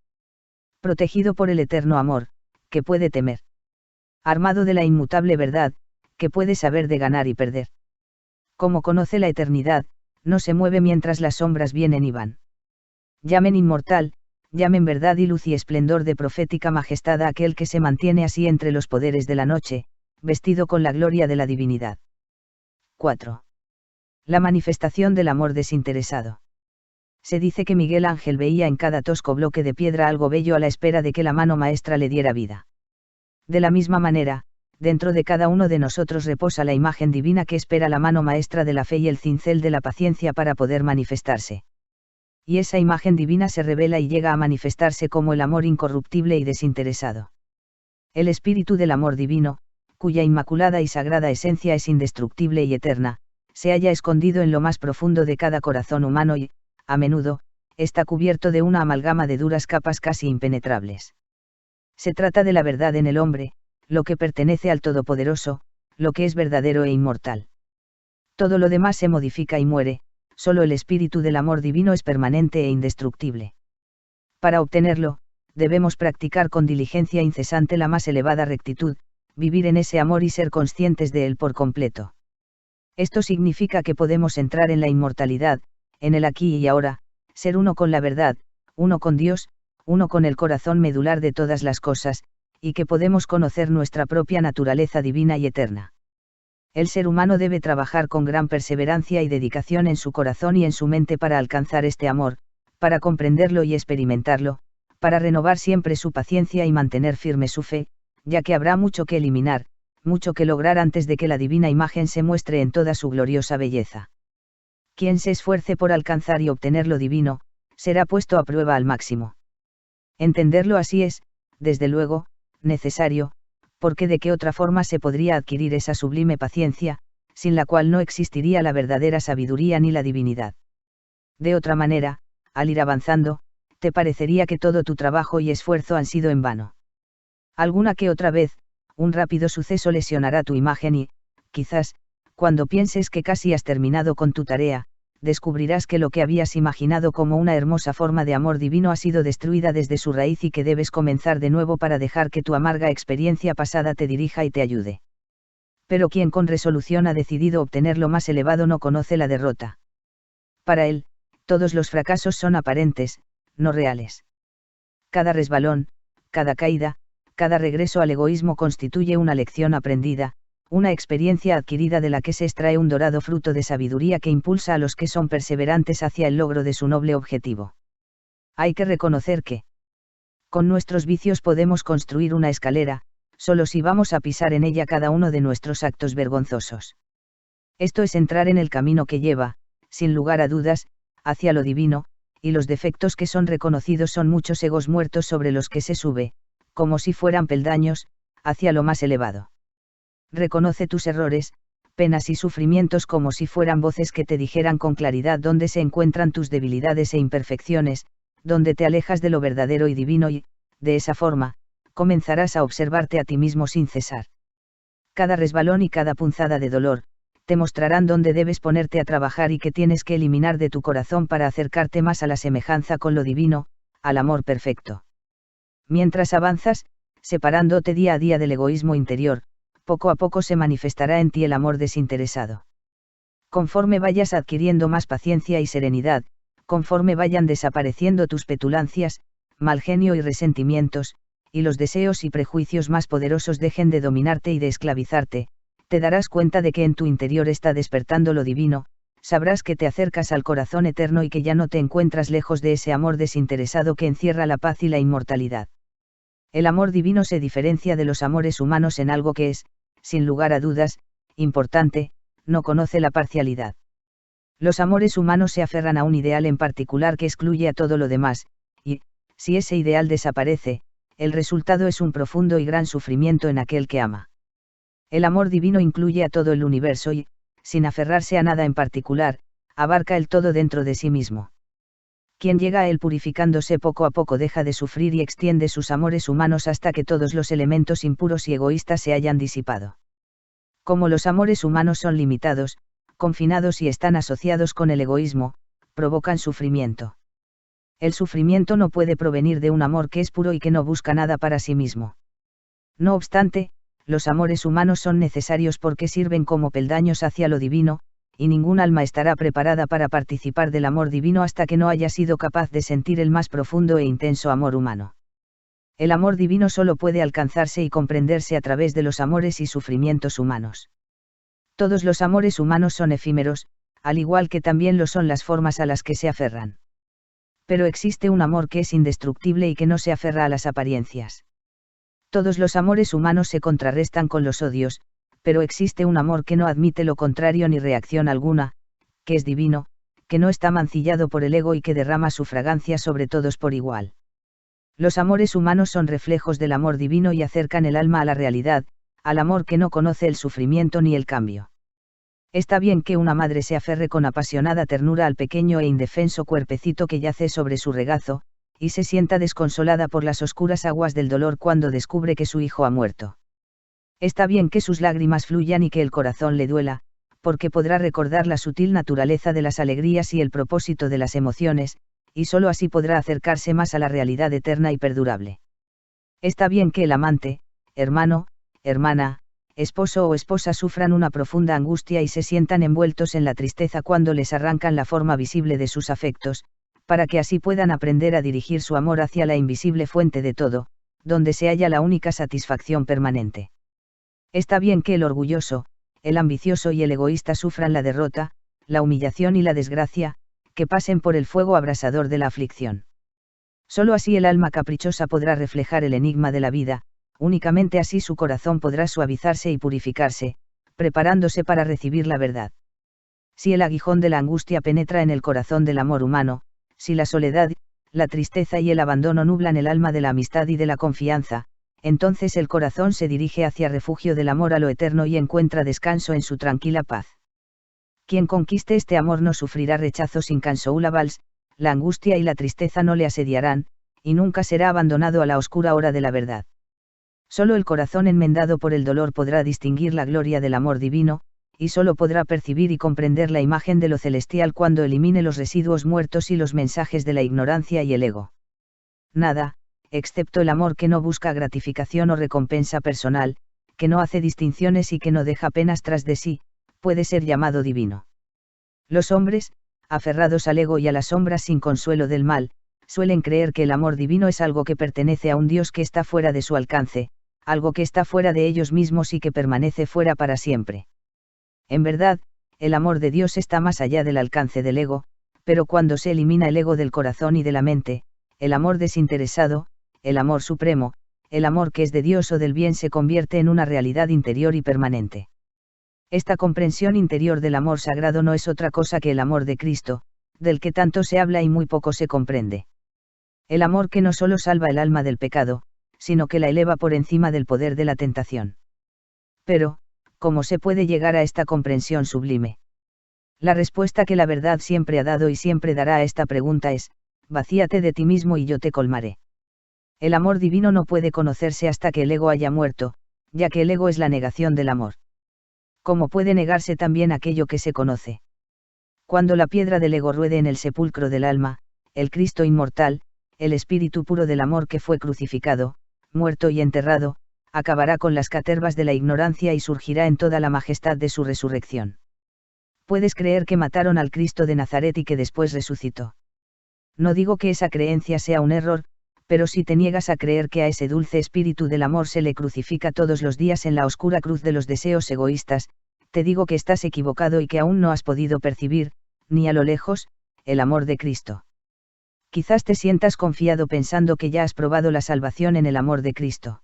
Protegido por el eterno amor, que puede temer. Armado de la inmutable verdad, que puede saber de ganar y perder. Como conoce la eternidad, no se mueve mientras las sombras vienen y van. Llamen inmortal, llamen verdad y luz y esplendor de profética majestad a aquel que se mantiene así entre los poderes de la noche, vestido con la gloria de la divinidad. 4. La manifestación del amor desinteresado. Se dice que Miguel Ángel veía en cada tosco bloque de piedra algo bello a la espera de que la mano maestra le diera vida. De la misma manera, dentro de cada uno de nosotros reposa la imagen divina que espera la mano maestra de la fe y el cincel de la paciencia para poder manifestarse. Y esa imagen divina se revela y llega a manifestarse como el amor incorruptible y desinteresado. El espíritu del amor divino, cuya inmaculada y sagrada esencia es indestructible y eterna, se halla escondido en lo más profundo de cada corazón humano y, a menudo, está cubierto de una amalgama de duras capas casi impenetrables. Se trata de la verdad en el hombre, lo que pertenece al Todopoderoso, lo que es verdadero e inmortal. Todo lo demás se modifica y muere, solo el espíritu del amor divino es permanente e indestructible. Para obtenerlo, debemos practicar con diligencia incesante la más elevada rectitud, vivir en ese amor y ser conscientes de él por completo. Esto significa que podemos entrar en la inmortalidad, en el aquí y ahora, ser uno con la verdad, uno con Dios, uno con el corazón medular de todas las cosas, y que podemos conocer nuestra propia naturaleza divina y eterna. El ser humano debe trabajar con gran perseverancia y dedicación en su corazón y en su mente para alcanzar este amor, para comprenderlo y experimentarlo, para renovar siempre su paciencia y mantener firme su fe, ya que habrá mucho que eliminar, mucho que lograr antes de que la divina imagen se muestre en toda su gloriosa belleza. Quien se esfuerce por alcanzar y obtener lo divino, será puesto a prueba al máximo. Entenderlo así es, desde luego, necesario, porque de qué otra forma se podría adquirir esa sublime paciencia, sin la cual no existiría la verdadera sabiduría ni la divinidad. De otra manera, al ir avanzando, te parecería que todo tu trabajo y esfuerzo han sido en vano. Alguna que otra vez, un rápido suceso lesionará tu imagen y, quizás, cuando pienses que casi has terminado con tu tarea, descubrirás que lo que habías imaginado como una hermosa forma de amor divino ha sido destruida desde su raíz y que debes comenzar de nuevo para dejar que tu amarga experiencia pasada te dirija y te ayude. Pero quien con resolución ha decidido obtener lo más elevado no conoce la derrota. Para él, todos los fracasos son aparentes, no reales. Cada resbalón, cada caída, cada regreso al egoísmo constituye una lección aprendida, una experiencia adquirida de la que se extrae un dorado fruto de sabiduría que impulsa a los que son perseverantes hacia el logro de su noble objetivo. Hay que reconocer que, con nuestros vicios podemos construir una escalera, solo si vamos a pisar en ella cada uno de nuestros actos vergonzosos. Esto es entrar en el camino que lleva, sin lugar a dudas, hacia lo divino, y los defectos que son reconocidos son muchos egos muertos sobre los que se sube, como si fueran peldaños, hacia lo más elevado. Reconoce tus errores, penas y sufrimientos como si fueran voces que te dijeran con claridad dónde se encuentran tus debilidades e imperfecciones, dónde te alejas de lo verdadero y divino y, de esa forma, comenzarás a observarte a ti mismo sin cesar. Cada resbalón y cada punzada de dolor, te mostrarán dónde debes ponerte a trabajar y qué tienes que eliminar de tu corazón para acercarte más a la semejanza con lo divino, al amor perfecto. Mientras avanzas, separándote día a día del egoísmo interior, poco a poco se manifestará en ti el amor desinteresado. Conforme vayas adquiriendo más paciencia y serenidad, conforme vayan desapareciendo tus petulancias, mal genio y resentimientos, y los deseos y prejuicios más poderosos dejen de dominarte y de esclavizarte, te darás cuenta de que en tu interior está despertando lo divino, sabrás que te acercas al corazón eterno y que ya no te encuentras lejos de ese amor desinteresado que encierra la paz y la inmortalidad. El amor divino se diferencia de los amores humanos en algo que es, sin lugar a dudas, importante, no conoce la parcialidad. Los amores humanos se aferran a un ideal en particular que excluye a todo lo demás, y, si ese ideal desaparece, el resultado es un profundo y gran sufrimiento en aquel que ama. El amor divino incluye a todo el universo y, sin aferrarse a nada en particular, abarca el todo dentro de sí mismo. Quien llega a él purificándose poco a poco deja de sufrir y extiende sus amores humanos hasta que todos los elementos impuros y egoístas se hayan disipado. Como los amores humanos son limitados, confinados y están asociados con el egoísmo, provocan sufrimiento. El sufrimiento no puede provenir de un amor que es puro y que no busca nada para sí mismo. No obstante, los amores humanos son necesarios porque sirven como peldaños hacia lo divino, y ningún alma estará preparada para participar del amor divino hasta que no haya sido capaz de sentir el más profundo e intenso amor humano. El amor divino solo puede alcanzarse y comprenderse a través de los amores y sufrimientos humanos. Todos los amores humanos son efímeros, al igual que también lo son las formas a las que se aferran. Pero existe un amor que es indestructible y que no se aferra a las apariencias. Todos los amores humanos se contrarrestan con los odios, pero existe un amor que no admite lo contrario ni reacción alguna, que es divino, que no está mancillado por el ego y que derrama su fragancia sobre todos por igual. Los amores humanos son reflejos del amor divino y acercan el alma a la realidad, al amor que no conoce el sufrimiento ni el cambio. Está bien que una madre se aferre con apasionada ternura al pequeño e indefenso cuerpecito que yace sobre su regazo, y se sienta desconsolada por las oscuras aguas del dolor cuando descubre que su hijo ha muerto. Está bien que sus lágrimas fluyan y que el corazón le duela, porque podrá recordar la sutil naturaleza de las alegrías y el propósito de las emociones, y sólo así podrá acercarse más a la realidad eterna y perdurable. Está bien que el amante, hermano, hermana, esposo o esposa sufran una profunda angustia y se sientan envueltos en la tristeza cuando les arrancan la forma visible de sus afectos, para que así puedan aprender a dirigir su amor hacia la invisible fuente de todo, donde se halla la única satisfacción permanente. Está bien que el orgulloso, el ambicioso y el egoísta sufran la derrota, la humillación y la desgracia, que pasen por el fuego abrasador de la aflicción. Solo así el alma caprichosa podrá reflejar el enigma de la vida, únicamente así su corazón podrá suavizarse y purificarse, preparándose para recibir la verdad. Si el aguijón de la angustia penetra en el corazón del amor humano, si la soledad, la tristeza y el abandono nublan el alma de la amistad y de la confianza, entonces el corazón se dirige hacia refugio del amor a lo eterno y encuentra descanso en su tranquila paz. Quien conquiste este amor no sufrirá rechazos incansoullables, la angustia y la tristeza no le asediarán, y nunca será abandonado a la oscura hora de la verdad. Solo el corazón enmendado por el dolor podrá distinguir la gloria del amor divino, y solo podrá percibir y comprender la imagen de lo celestial cuando elimine los residuos muertos y los mensajes de la ignorancia y el ego. Nada, excepto el amor que no busca gratificación o recompensa personal, que no hace distinciones y que no deja penas tras de sí, puede ser llamado divino. Los hombres, aferrados al ego y a las sombras sin consuelo del mal, suelen creer que el amor divino es algo que pertenece a un Dios que está fuera de su alcance, algo que está fuera de ellos mismos y que permanece fuera para siempre. En verdad, el amor de Dios está más allá del alcance del ego, pero cuando se elimina el ego del corazón y de la mente, el amor desinteresado, el amor supremo, el amor que es de Dios o del bien se convierte en una realidad interior y permanente. Esta comprensión interior del amor sagrado no es otra cosa que el amor de Cristo, del que tanto se habla y muy poco se comprende. El amor que no solo salva el alma del pecado, sino que la eleva por encima del poder de la tentación. Pero, ¿cómo se puede llegar a esta comprensión sublime? La respuesta que la verdad siempre ha dado y siempre dará a esta pregunta es: vacíate de ti mismo y yo te colmaré. El amor divino no puede conocerse hasta que el ego haya muerto, ya que el ego es la negación del amor. ¿Cómo puede negarse también aquello que se conoce? Cuando la piedra del ego ruede en el sepulcro del alma, el Cristo inmortal, el espíritu puro del amor que fue crucificado, muerto y enterrado, acabará con las catervas de la ignorancia y surgirá en toda la majestad de su resurrección. Puedes creer que mataron al Cristo de Nazaret y que después resucitó. No digo que esa creencia sea un error, pero si te niegas a creer que a ese dulce espíritu del amor se le crucifica todos los días en la oscura cruz de los deseos egoístas, te digo que estás equivocado y que aún no has podido percibir, ni a lo lejos, el amor de Cristo. Quizás te sientas confiado pensando que ya has probado la salvación en el amor de Cristo.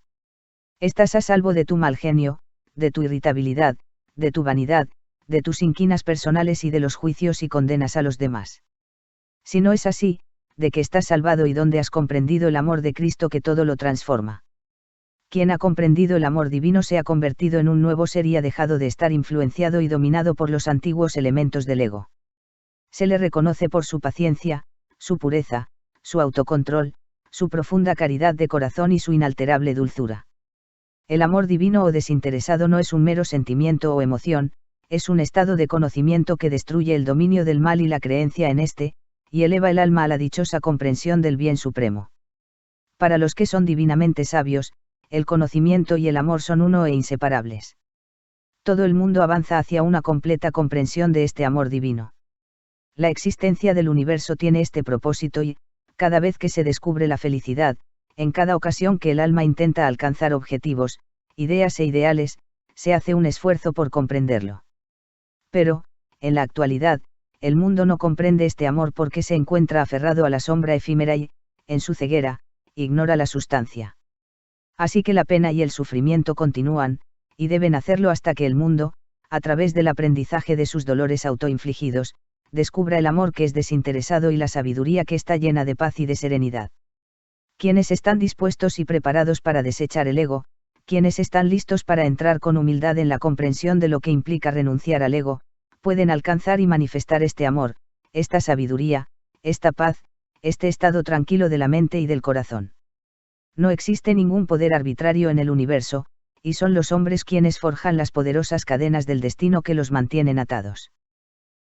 Estás a salvo de tu mal genio, de tu irritabilidad, de tu vanidad, de tus inquinas personales y de los juicios y condenas a los demás. Si no es así, ¿de qué estás salvado y dónde has comprendido el amor de Cristo que todo lo transforma? Quien ha comprendido el amor divino se ha convertido en un nuevo ser y ha dejado de estar influenciado y dominado por los antiguos elementos del ego. Se le reconoce por su paciencia, su pureza, su autocontrol, su profunda caridad de corazón y su inalterable dulzura. El amor divino o desinteresado no es un mero sentimiento o emoción, es un estado de conocimiento que destruye el dominio del mal y la creencia en éste, y eleva el alma a la dichosa comprensión del bien supremo. Para los que son divinamente sabios, el conocimiento y el amor son uno e inseparables. Todo el mundo avanza hacia una completa comprensión de este amor divino. La existencia del universo tiene este propósito y, cada vez que se descubre la felicidad, en cada ocasión que el alma intenta alcanzar objetivos, ideas e ideales, se hace un esfuerzo por comprenderlo. Pero, en la actualidad, el mundo no comprende este amor porque se encuentra aferrado a la sombra efímera y, en su ceguera, ignora la sustancia. Así que la pena y el sufrimiento continúan, y deben hacerlo hasta que el mundo, a través del aprendizaje de sus dolores autoinfligidos, descubra el amor que es desinteresado y la sabiduría que está llena de paz y de serenidad. Quienes están dispuestos y preparados para desechar el ego, quienes están listos para entrar con humildad en la comprensión de lo que implica renunciar al ego, pueden alcanzar y manifestar este amor, esta sabiduría, esta paz, este estado tranquilo de la mente y del corazón. No existe ningún poder arbitrario en el universo, y son los hombres quienes forjan las poderosas cadenas del destino que los mantienen atados.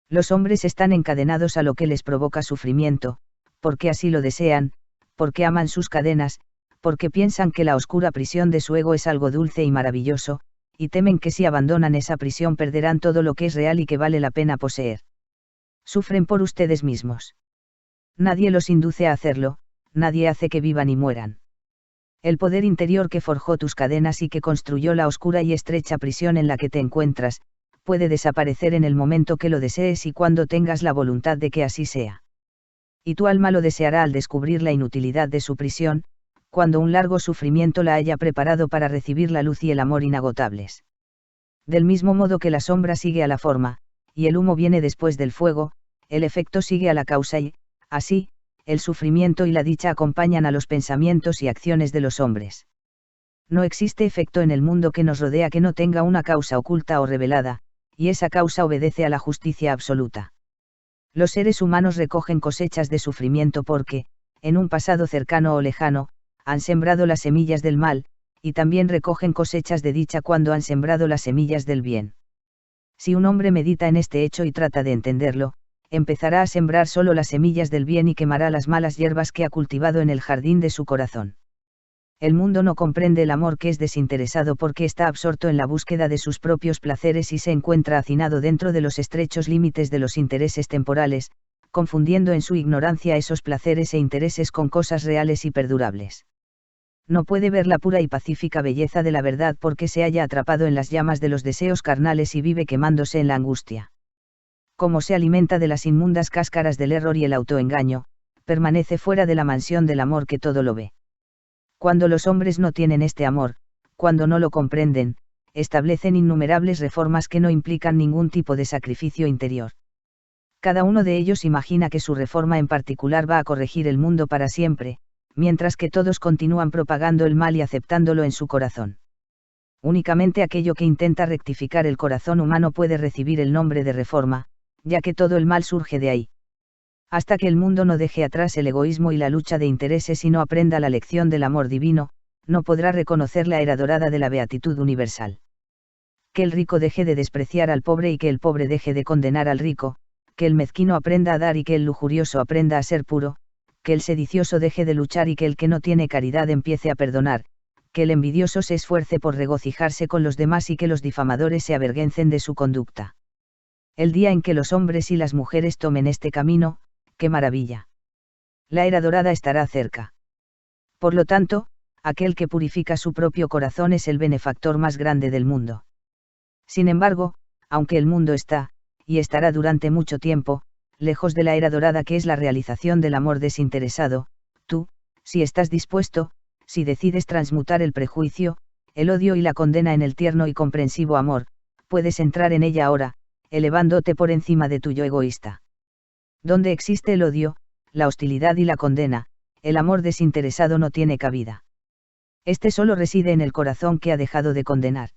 Los hombres están encadenados a lo que les provoca sufrimiento, porque así lo desean, porque aman sus cadenas, porque piensan que la oscura prisión de su ego es algo dulce y maravilloso, y temen que si abandonan esa prisión perderán todo lo que es real y que vale la pena poseer. Sufren por ustedes mismos. Nadie los induce a hacerlo, nadie hace que vivan y mueran. El poder interior que forjó tus cadenas y que construyó la oscura y estrecha prisión en la que te encuentras, puede desaparecer en el momento que lo desees y cuando tengas la voluntad de que así sea. Y tu alma lo deseará al descubrir la inutilidad de su prisión, cuando un largo sufrimiento la haya preparado para recibir la luz y el amor inagotables. Del mismo modo que la sombra sigue a la forma, y el humo viene después del fuego, el efecto sigue a la causa y, así, el sufrimiento y la dicha acompañan a los pensamientos y acciones de los hombres. No existe efecto en el mundo que nos rodea que no tenga una causa oculta o revelada, y esa causa obedece a la justicia absoluta. Los seres humanos recogen cosechas de sufrimiento porque, en un pasado cercano o lejano, han sembrado las semillas del mal, y también recogen cosechas de dicha cuando han sembrado las semillas del bien. Si un hombre medita en este hecho y trata de entenderlo, empezará a sembrar solo las semillas del bien y quemará las malas hierbas que ha cultivado en el jardín de su corazón. El mundo no comprende el amor que es desinteresado porque está absorto en la búsqueda de sus propios placeres y se encuentra hacinado dentro de los estrechos límites de los intereses temporales, confundiendo en su ignorancia esos placeres e intereses con cosas reales y perdurables. No puede ver la pura y pacífica belleza de la verdad porque se halla atrapado en las llamas de los deseos carnales y vive quemándose en la angustia. Como se alimenta de las inmundas cáscaras del error y el autoengaño, permanece fuera de la mansión del amor que todo lo ve. Cuando los hombres no tienen este amor, cuando no lo comprenden, establecen innumerables reformas que no implican ningún tipo de sacrificio interior. Cada uno de ellos imagina que su reforma en particular va a corregir el mundo para siempre, mientras que todos continúan propagando el mal y aceptándolo en su corazón. Únicamente aquello que intenta rectificar el corazón humano puede recibir el nombre de reforma, ya que todo el mal surge de ahí. Hasta que el mundo no deje atrás el egoísmo y la lucha de intereses y no aprenda la lección del amor divino, no podrá reconocer la era dorada de la beatitud universal. Que el rico deje de despreciar al pobre y que el pobre deje de condenar al rico, que el mezquino aprenda a dar y que el lujurioso aprenda a ser puro, que el sedicioso deje de luchar y que el que no tiene caridad empiece a perdonar, que el envidioso se esfuerce por regocijarse con los demás y que los difamadores se avergüencen de su conducta. El día en que los hombres y las mujeres tomen este camino, ¡qué maravilla! La era dorada estará cerca. Por lo tanto, aquel que purifica su propio corazón es el benefactor más grande del mundo. Sin embargo, aunque el mundo está, y estará durante mucho tiempo, lejos de la era dorada que es la realización del amor desinteresado, tú, si estás dispuesto, si decides transmutar el prejuicio, el odio y la condena en el tierno y comprensivo amor, puedes entrar en ella ahora, elevándote por encima de tu yo egoísta. Donde existe el odio, la hostilidad y la condena, el amor desinteresado no tiene cabida. Este solo reside en el corazón que ha dejado de condenar.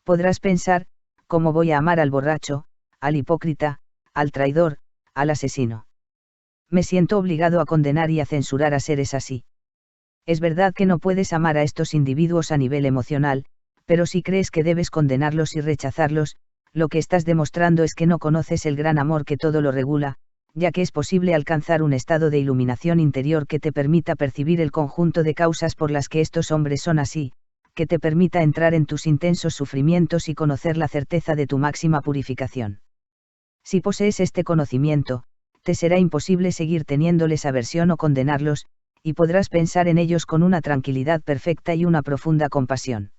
Podrás pensar, ¿cómo voy a amar al borracho, al hipócrita, al traidor, al asesino? Me siento obligado a condenar y a censurar a seres así. Es verdad que no puedes amar a estos individuos a nivel emocional, pero si crees que debes condenarlos y rechazarlos, lo que estás demostrando es que no conoces el gran amor que todo lo regula, ya que es posible alcanzar un estado de iluminación interior que te permita percibir el conjunto de causas por las que estos hombres son así, que te permita entrar en tus intensos sufrimientos y conocer la certeza de tu máxima purificación. Si posees este conocimiento, te será imposible seguir teniéndoles aversión o condenarlos, y podrás pensar en ellos con una tranquilidad perfecta y una profunda compasión.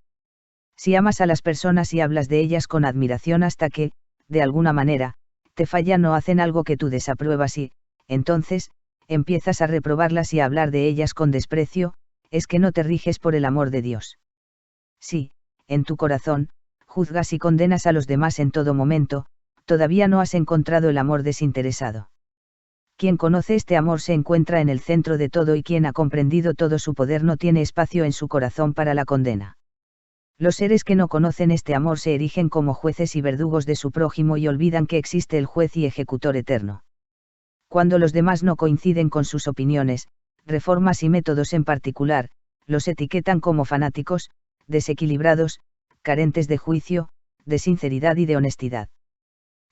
Si amas a las personas y hablas de ellas con admiración hasta que, de alguna manera, te fallan o hacen algo que tú desapruebas y, entonces, empiezas a reprobarlas y a hablar de ellas con desprecio, es que no te riges por el amor de Dios. Si, en tu corazón, juzgas y condenas a los demás en todo momento, todavía no has encontrado el amor desinteresado. Quien conoce este amor se encuentra en el centro de todo y quien ha comprendido todo su poder no tiene espacio en su corazón para la condena. Los seres que no conocen este amor se erigen como jueces y verdugos de su prójimo y olvidan que existe el juez y ejecutor eterno. Cuando los demás no coinciden con sus opiniones, reformas y métodos en particular, los etiquetan como fanáticos, desequilibrados, carentes de juicio, de sinceridad y de honestidad.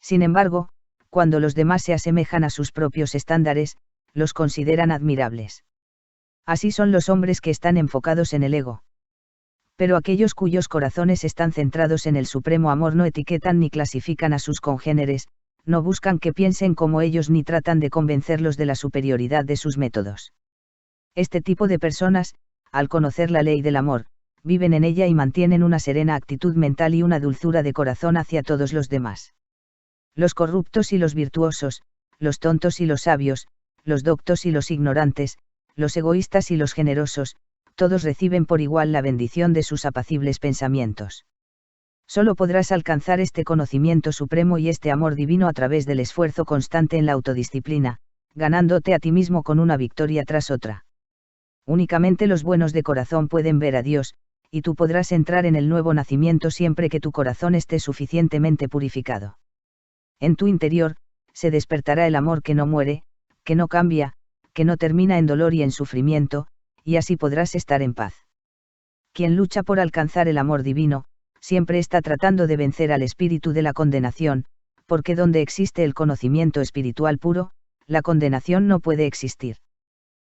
Sin embargo, cuando los demás se asemejan a sus propios estándares, los consideran admirables. Así son los hombres que están enfocados en el ego. Pero aquellos cuyos corazones están centrados en el supremo amor no etiquetan ni clasifican a sus congéneres, no buscan que piensen como ellos ni tratan de convencerlos de la superioridad de sus métodos. Este tipo de personas, al conocer la ley del amor, viven en ella y mantienen una serena actitud mental y una dulzura de corazón hacia todos los demás. Los corruptos y los virtuosos, los tontos y los sabios, los doctos y los ignorantes, los egoístas y los generosos, todos reciben por igual la bendición de sus apacibles pensamientos. Solo podrás alcanzar este conocimiento supremo y este amor divino a través del esfuerzo constante en la autodisciplina, ganándote a ti mismo con una victoria tras otra. Únicamente los buenos de corazón pueden ver a Dios, y tú podrás entrar en el nuevo nacimiento siempre que tu corazón esté suficientemente purificado. En tu interior, se despertará el amor que no muere, que no cambia, que no termina en dolor y en sufrimiento, y así podrás estar en paz. Quien lucha por alcanzar el amor divino, siempre está tratando de vencer al espíritu de la condenación, porque donde existe el conocimiento espiritual puro, la condenación no puede existir.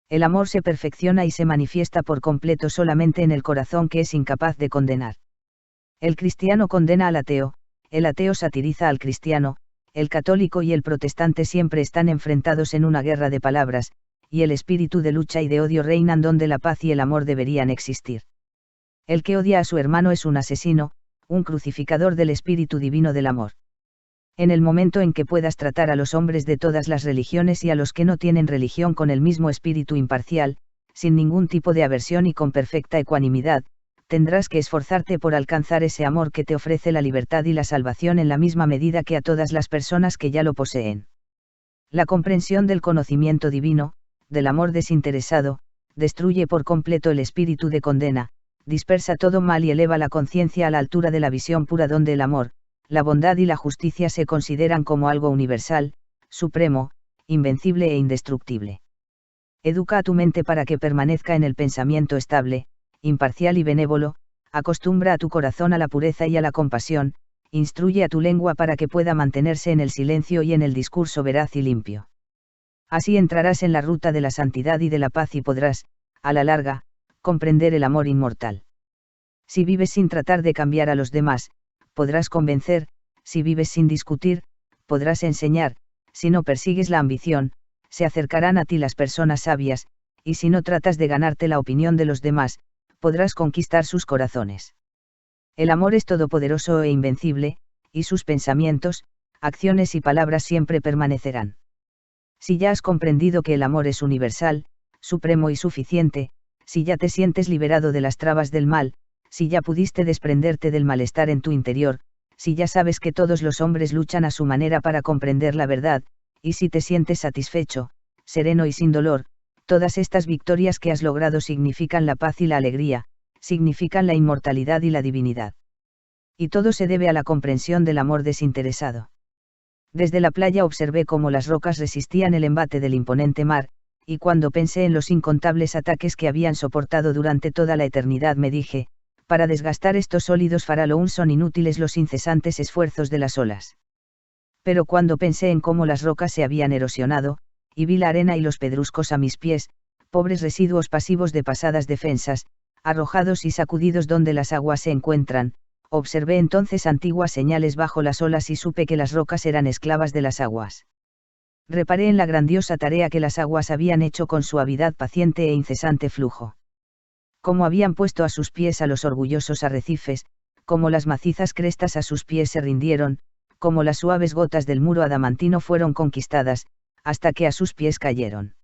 El amor se perfecciona y se manifiesta por completo solamente en el corazón que es incapaz de condenar. El cristiano condena al ateo, el ateo satiriza al cristiano, el católico y el protestante siempre están enfrentados en una guerra de palabras, y el espíritu de lucha y de odio reinan donde la paz y el amor deberían existir. El que odia a su hermano es un asesino, un crucificador del espíritu divino del amor. En el momento en que puedas tratar a los hombres de todas las religiones y a los que no tienen religión con el mismo espíritu imparcial, sin ningún tipo de aversión y con perfecta ecuanimidad, tendrás que esforzarte por alcanzar ese amor que te ofrece la libertad y la salvación en la misma medida que a todas las personas que ya lo poseen. La comprensión del conocimiento divino, del amor desinteresado, destruye por completo el espíritu de condena, dispersa todo mal y eleva la conciencia a la altura de la visión pura donde el amor, la bondad y la justicia se consideran como algo universal, supremo, invencible e indestructible. Educa a tu mente para que permanezca en el pensamiento estable, imparcial y benévolo, acostumbra a tu corazón a la pureza y a la compasión, instruye a tu lengua para que pueda mantenerse en el silencio y en el discurso veraz y limpio. Así entrarás en la ruta de la santidad y de la paz y podrás, a la larga, comprender el amor inmortal. Si vives sin tratar de cambiar a los demás, podrás convencer, si vives sin discutir, podrás enseñar, si no persigues la ambición, se acercarán a ti las personas sabias, y si no tratas de ganarte la opinión de los demás, podrás conquistar sus corazones. El amor es todopoderoso e invencible, y sus pensamientos, acciones y palabras siempre permanecerán. Si ya has comprendido que el amor es universal, supremo y suficiente, si ya te sientes liberado de las trabas del mal, si ya pudiste desprenderte del malestar en tu interior, si ya sabes que todos los hombres luchan a su manera para comprender la verdad, y si te sientes satisfecho, sereno y sin dolor, todas estas victorias que has logrado significan la paz y la alegría, significan la inmortalidad y la divinidad. Y todo se debe a la comprensión del amor desinteresado. Desde la playa observé cómo las rocas resistían el embate del imponente mar, y cuando pensé en los incontables ataques que habían soportado durante toda la eternidad me dije, para desgastar estos sólidos faraón son inútiles los incesantes esfuerzos de las olas. Pero cuando pensé en cómo las rocas se habían erosionado, y vi la arena y los pedruscos a mis pies, pobres residuos pasivos de pasadas defensas, arrojados y sacudidos donde las aguas se encuentran, observé entonces antiguas señales bajo las olas y supe que las rocas eran esclavas de las aguas. Reparé en la grandiosa tarea que las aguas habían hecho con suavidad paciente e incesante flujo. Cómo habían puesto a sus pies a los orgullosos arrecifes, cómo las macizas crestas a sus pies se rindieron, cómo las suaves gotas del muro adamantino fueron conquistadas, hasta que a sus pies cayeron.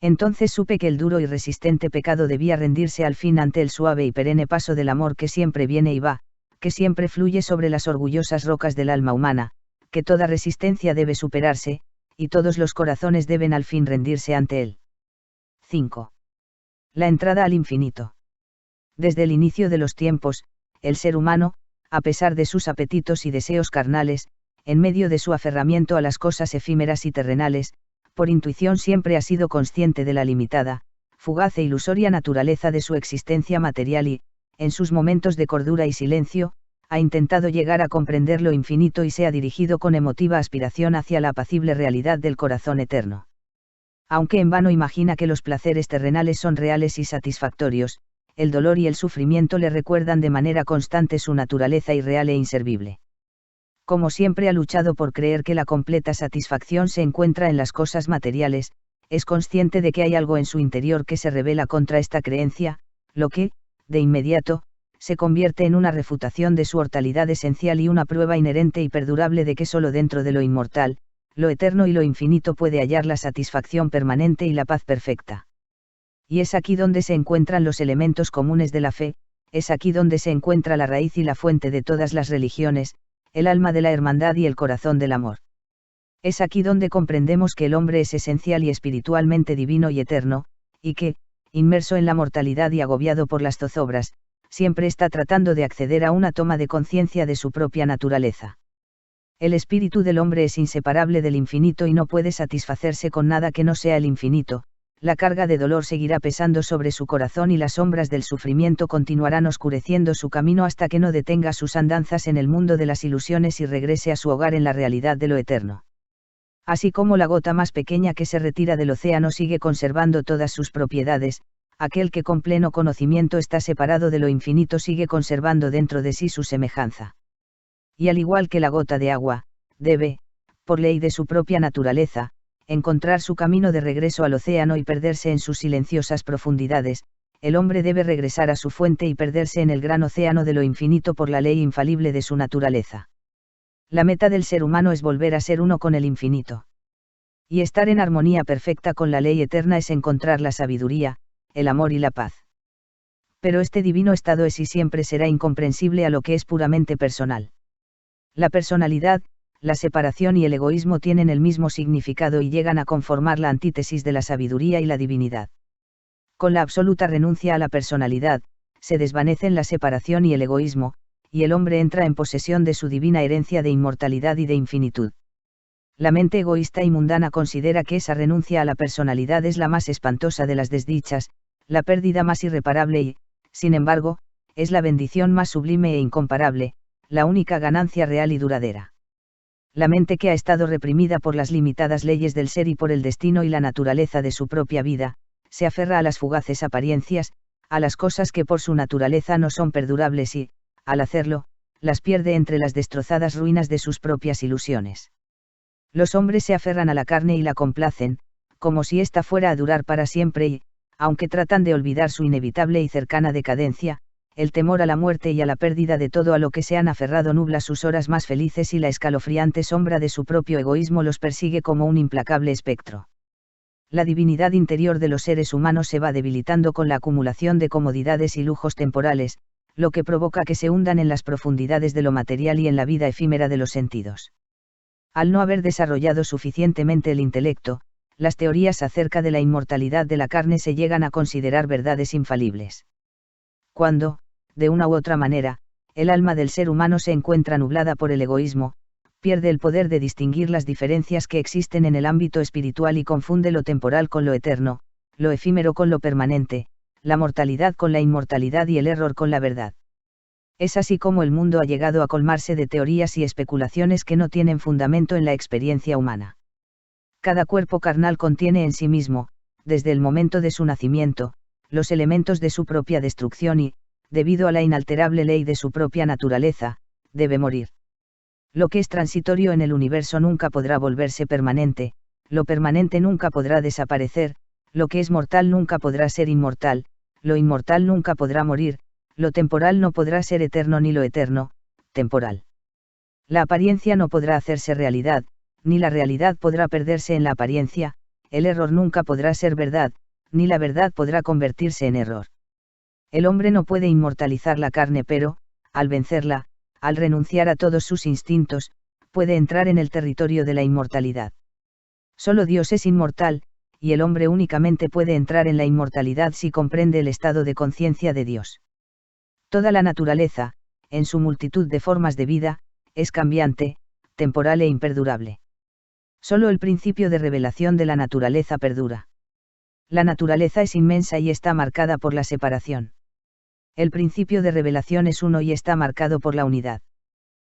Entonces supe que el duro y resistente pecado debía rendirse al fin ante el suave y perenne paso del amor que siempre viene y va, que siempre fluye sobre las orgullosas rocas del alma humana, que toda resistencia debe superarse, y todos los corazones deben al fin rendirse ante él. 5. La entrada al infinito. Desde el inicio de los tiempos, el ser humano, a pesar de sus apetitos y deseos carnales, en medio de su aferramiento a las cosas efímeras y terrenales, por intuición siempre ha sido consciente de la limitada, fugaz e ilusoria naturaleza de su existencia material y, en sus momentos de cordura y silencio, ha intentado llegar a comprender lo infinito y se ha dirigido con emotiva aspiración hacia la apacible realidad del corazón eterno. Aunque en vano imagina que los placeres terrenales son reales y satisfactorios, el dolor y el sufrimiento le recuerdan de manera constante su naturaleza irreal e inservible. Como siempre ha luchado por creer que la completa satisfacción se encuentra en las cosas materiales, es consciente de que hay algo en su interior que se rebela contra esta creencia, lo que, de inmediato, se convierte en una refutación de su mortalidad esencial y una prueba inherente y perdurable de que solo dentro de lo inmortal, lo eterno y lo infinito puede hallar la satisfacción permanente y la paz perfecta. Y es aquí donde se encuentran los elementos comunes de la fe, es aquí donde se encuentra la raíz y la fuente de todas las religiones, el alma de la hermandad y el corazón del amor. Es aquí donde comprendemos que el hombre es esencial y espiritualmente divino y eterno, y que, inmerso en la mortalidad y agobiado por las zozobras, siempre está tratando de acceder a una toma de conciencia de su propia naturaleza. El espíritu del hombre es inseparable del infinito y no puede satisfacerse con nada que no sea el infinito. La carga de dolor seguirá pesando sobre su corazón y las sombras del sufrimiento continuarán oscureciendo su camino hasta que no detenga sus andanzas en el mundo de las ilusiones y regrese a su hogar en la realidad de lo eterno. Así como la gota más pequeña que se retira del océano sigue conservando todas sus propiedades, aquel que con pleno conocimiento está separado de lo infinito sigue conservando dentro de sí su semejanza. Y al igual que la gota de agua, debe, por ley de su propia naturaleza, encontrar su camino de regreso al océano y perderse en sus silenciosas profundidades, el hombre debe regresar a su fuente y perderse en el gran océano de lo infinito por la ley infalible de su naturaleza. La meta del ser humano es volver a ser uno con el infinito. Y estar en armonía perfecta con la ley eterna es encontrar la sabiduría, el amor y la paz. Pero este divino estado es y siempre será incomprensible a lo que es puramente personal. La personalidad, la separación y el egoísmo tienen el mismo significado y llegan a conformar la antítesis de la sabiduría y la divinidad. Con la absoluta renuncia a la personalidad, se desvanecen la separación y el egoísmo, y el hombre entra en posesión de su divina herencia de inmortalidad y de infinitud. La mente egoísta y mundana considera que esa renuncia a la personalidad es la más espantosa de las desdichas, la pérdida más irreparable y, sin embargo, es la bendición más sublime e incomparable, la única ganancia real y duradera. La mente que ha estado reprimida por las limitadas leyes del ser y por el destino y la naturaleza de su propia vida, se aferra a las fugaces apariencias, a las cosas que por su naturaleza no son perdurables y, al hacerlo, las pierde entre las destrozadas ruinas de sus propias ilusiones. Los hombres se aferran a la carne y la complacen, como si ésta fuera a durar para siempre y, aunque tratan de olvidar su inevitable y cercana decadencia, el temor a la muerte y a la pérdida de todo a lo que se han aferrado nubla sus horas más felices y la escalofriante sombra de su propio egoísmo los persigue como un implacable espectro. La divinidad interior de los seres humanos se va debilitando con la acumulación de comodidades y lujos temporales, lo que provoca que se hundan en las profundidades de lo material y en la vida efímera de los sentidos. Al no haber desarrollado suficientemente el intelecto, las teorías acerca de la inmortalidad de la carne se llegan a considerar verdades infalibles. Cuando, de una u otra manera, el alma del ser humano se encuentra nublada por el egoísmo, pierde el poder de distinguir las diferencias que existen en el ámbito espiritual y confunde lo temporal con lo eterno, lo efímero con lo permanente, la mortalidad con la inmortalidad y el error con la verdad. Es así como el mundo ha llegado a colmarse de teorías y especulaciones que no tienen fundamento en la experiencia humana. Cada cuerpo carnal contiene en sí mismo, desde el momento de su nacimiento, los elementos de su propia destrucción y, debido a la inalterable ley de su propia naturaleza, debe morir. Lo que es transitorio en el universo nunca podrá volverse permanente, lo permanente nunca podrá desaparecer, lo que es mortal nunca podrá ser inmortal, lo inmortal nunca podrá morir, lo temporal no podrá ser eterno ni lo eterno, temporal. La apariencia no podrá hacerse realidad, ni la realidad podrá perderse en la apariencia, el error nunca podrá ser verdad, ni la verdad podrá convertirse en error. El hombre no puede inmortalizar la carne pero, al vencerla, al renunciar a todos sus instintos, puede entrar en el territorio de la inmortalidad. Solo Dios es inmortal, y el hombre únicamente puede entrar en la inmortalidad si comprende el estado de conciencia de Dios. Toda la naturaleza, en su multitud de formas de vida, es cambiante, temporal e imperdurable. Solo el principio de revelación de la naturaleza perdura. La naturaleza es inmensa y está marcada por la separación. El principio de revelación es uno y está marcado por la unidad.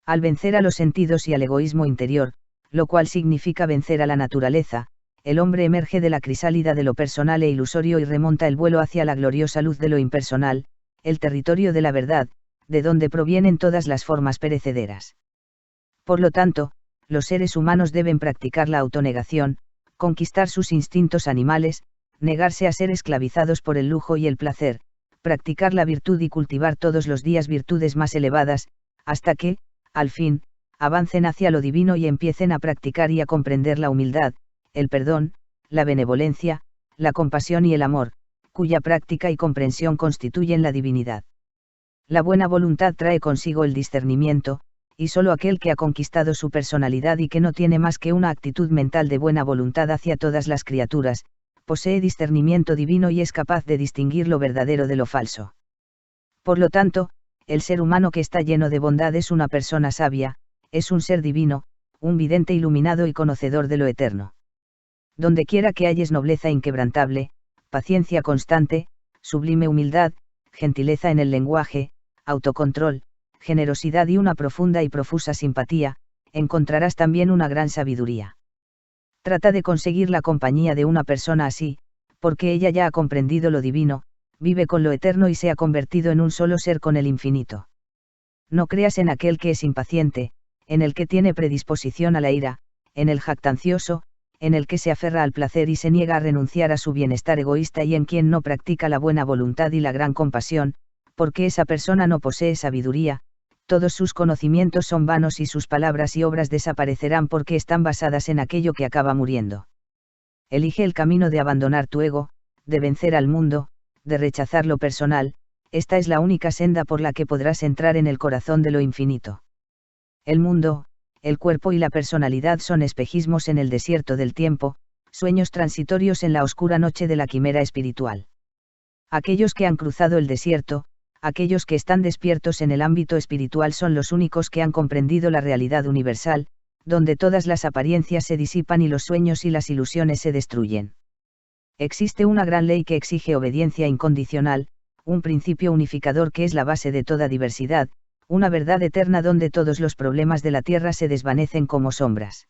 Al vencer a los sentidos y al egoísmo interior, lo cual significa vencer a la naturaleza, el hombre emerge de la crisálida de lo personal e ilusorio y remonta el vuelo hacia la gloriosa luz de lo impersonal, el territorio de la verdad, de donde provienen todas las formas perecederas. Por lo tanto, los seres humanos deben practicar la autonegación, conquistar sus instintos animales, negarse a ser esclavizados por el lujo y el placer, practicar la virtud y cultivar todos los días virtudes más elevadas, hasta que, al fin, avancen hacia lo divino y empiecen a practicar y a comprender la humildad, el perdón, la benevolencia, la compasión y el amor, cuya práctica y comprensión constituyen la divinidad. La buena voluntad trae consigo el discernimiento, y solo aquel que ha conquistado su personalidad y que no tiene más que una actitud mental de buena voluntad hacia todas las criaturas, posee discernimiento divino y es capaz de distinguir lo verdadero de lo falso. Por lo tanto, el ser humano que está lleno de bondad es una persona sabia, es un ser divino, un vidente iluminado y conocedor de lo eterno. Dondequiera que halles nobleza inquebrantable, paciencia constante, sublime humildad, gentileza en el lenguaje, autocontrol, generosidad y una profunda y profusa simpatía, encontrarás también una gran sabiduría. Trata de conseguir la compañía de una persona así, porque ella ya ha comprendido lo divino, vive con lo eterno y se ha convertido en un solo ser con el infinito. No creas en aquel que es impaciente, en el que tiene predisposición a la ira, en el jactancioso, en el que se aferra al placer y se niega a renunciar a su bienestar egoísta y en quien no practica la buena voluntad y la gran compasión, porque esa persona no posee sabiduría, todos sus conocimientos son vanos y sus palabras y obras desaparecerán porque están basadas en aquello que acaba muriendo. Elige el camino de abandonar tu ego, de vencer al mundo, de rechazar lo personal, esta es la única senda por la que podrás entrar en el corazón de lo infinito. El mundo, el cuerpo y la personalidad son espejismos en el desierto del tiempo, sueños transitorios en la oscura noche de la quimera espiritual. Aquellos que han cruzado el desierto, aquellos que están despiertos en el ámbito espiritual son los únicos que han comprendido la realidad universal, donde todas las apariencias se disipan y los sueños y las ilusiones se destruyen. Existe una gran ley que exige obediencia incondicional, un principio unificador que es la base de toda diversidad, una verdad eterna donde todos los problemas de la tierra se desvanecen como sombras.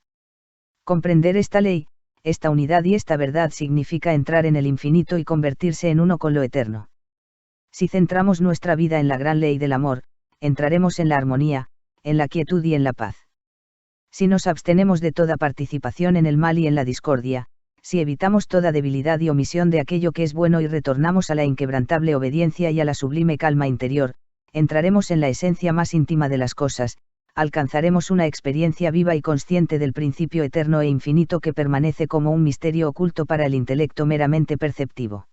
Comprender esta ley, esta unidad y esta verdad significa entrar en el infinito y convertirse en uno con lo eterno. Si centramos nuestra vida en la gran ley del amor, entraremos en la armonía, en la quietud y en la paz. Si nos abstenemos de toda participación en el mal y en la discordia, si evitamos toda debilidad y omisión de aquello que es bueno y retornamos a la inquebrantable obediencia y a la sublime calma interior, entraremos en la esencia más íntima de las cosas, alcanzaremos una experiencia viva y consciente del principio eterno e infinito que permanece como un misterio oculto para el intelecto meramente perceptivo.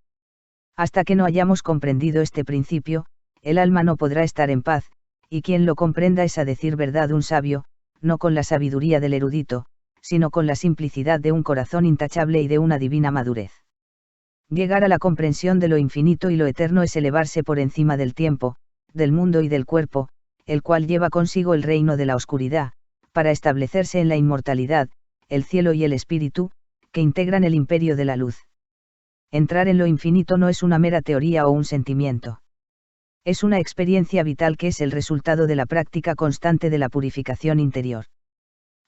Hasta que no hayamos comprendido este principio, el alma no podrá estar en paz, y quien lo comprenda es a decir verdad un sabio, no con la sabiduría del erudito, sino con la simplicidad de un corazón intachable y de una divina madurez. Llegar a la comprensión de lo infinito y lo eterno es elevarse por encima del tiempo, del mundo y del cuerpo, el cual lleva consigo el reino de la oscuridad, para establecerse en la inmortalidad, el cielo y el espíritu, que integran el imperio de la luz. Entrar en lo infinito no es una mera teoría o un sentimiento. Es una experiencia vital que es el resultado de la práctica constante de la purificación interior.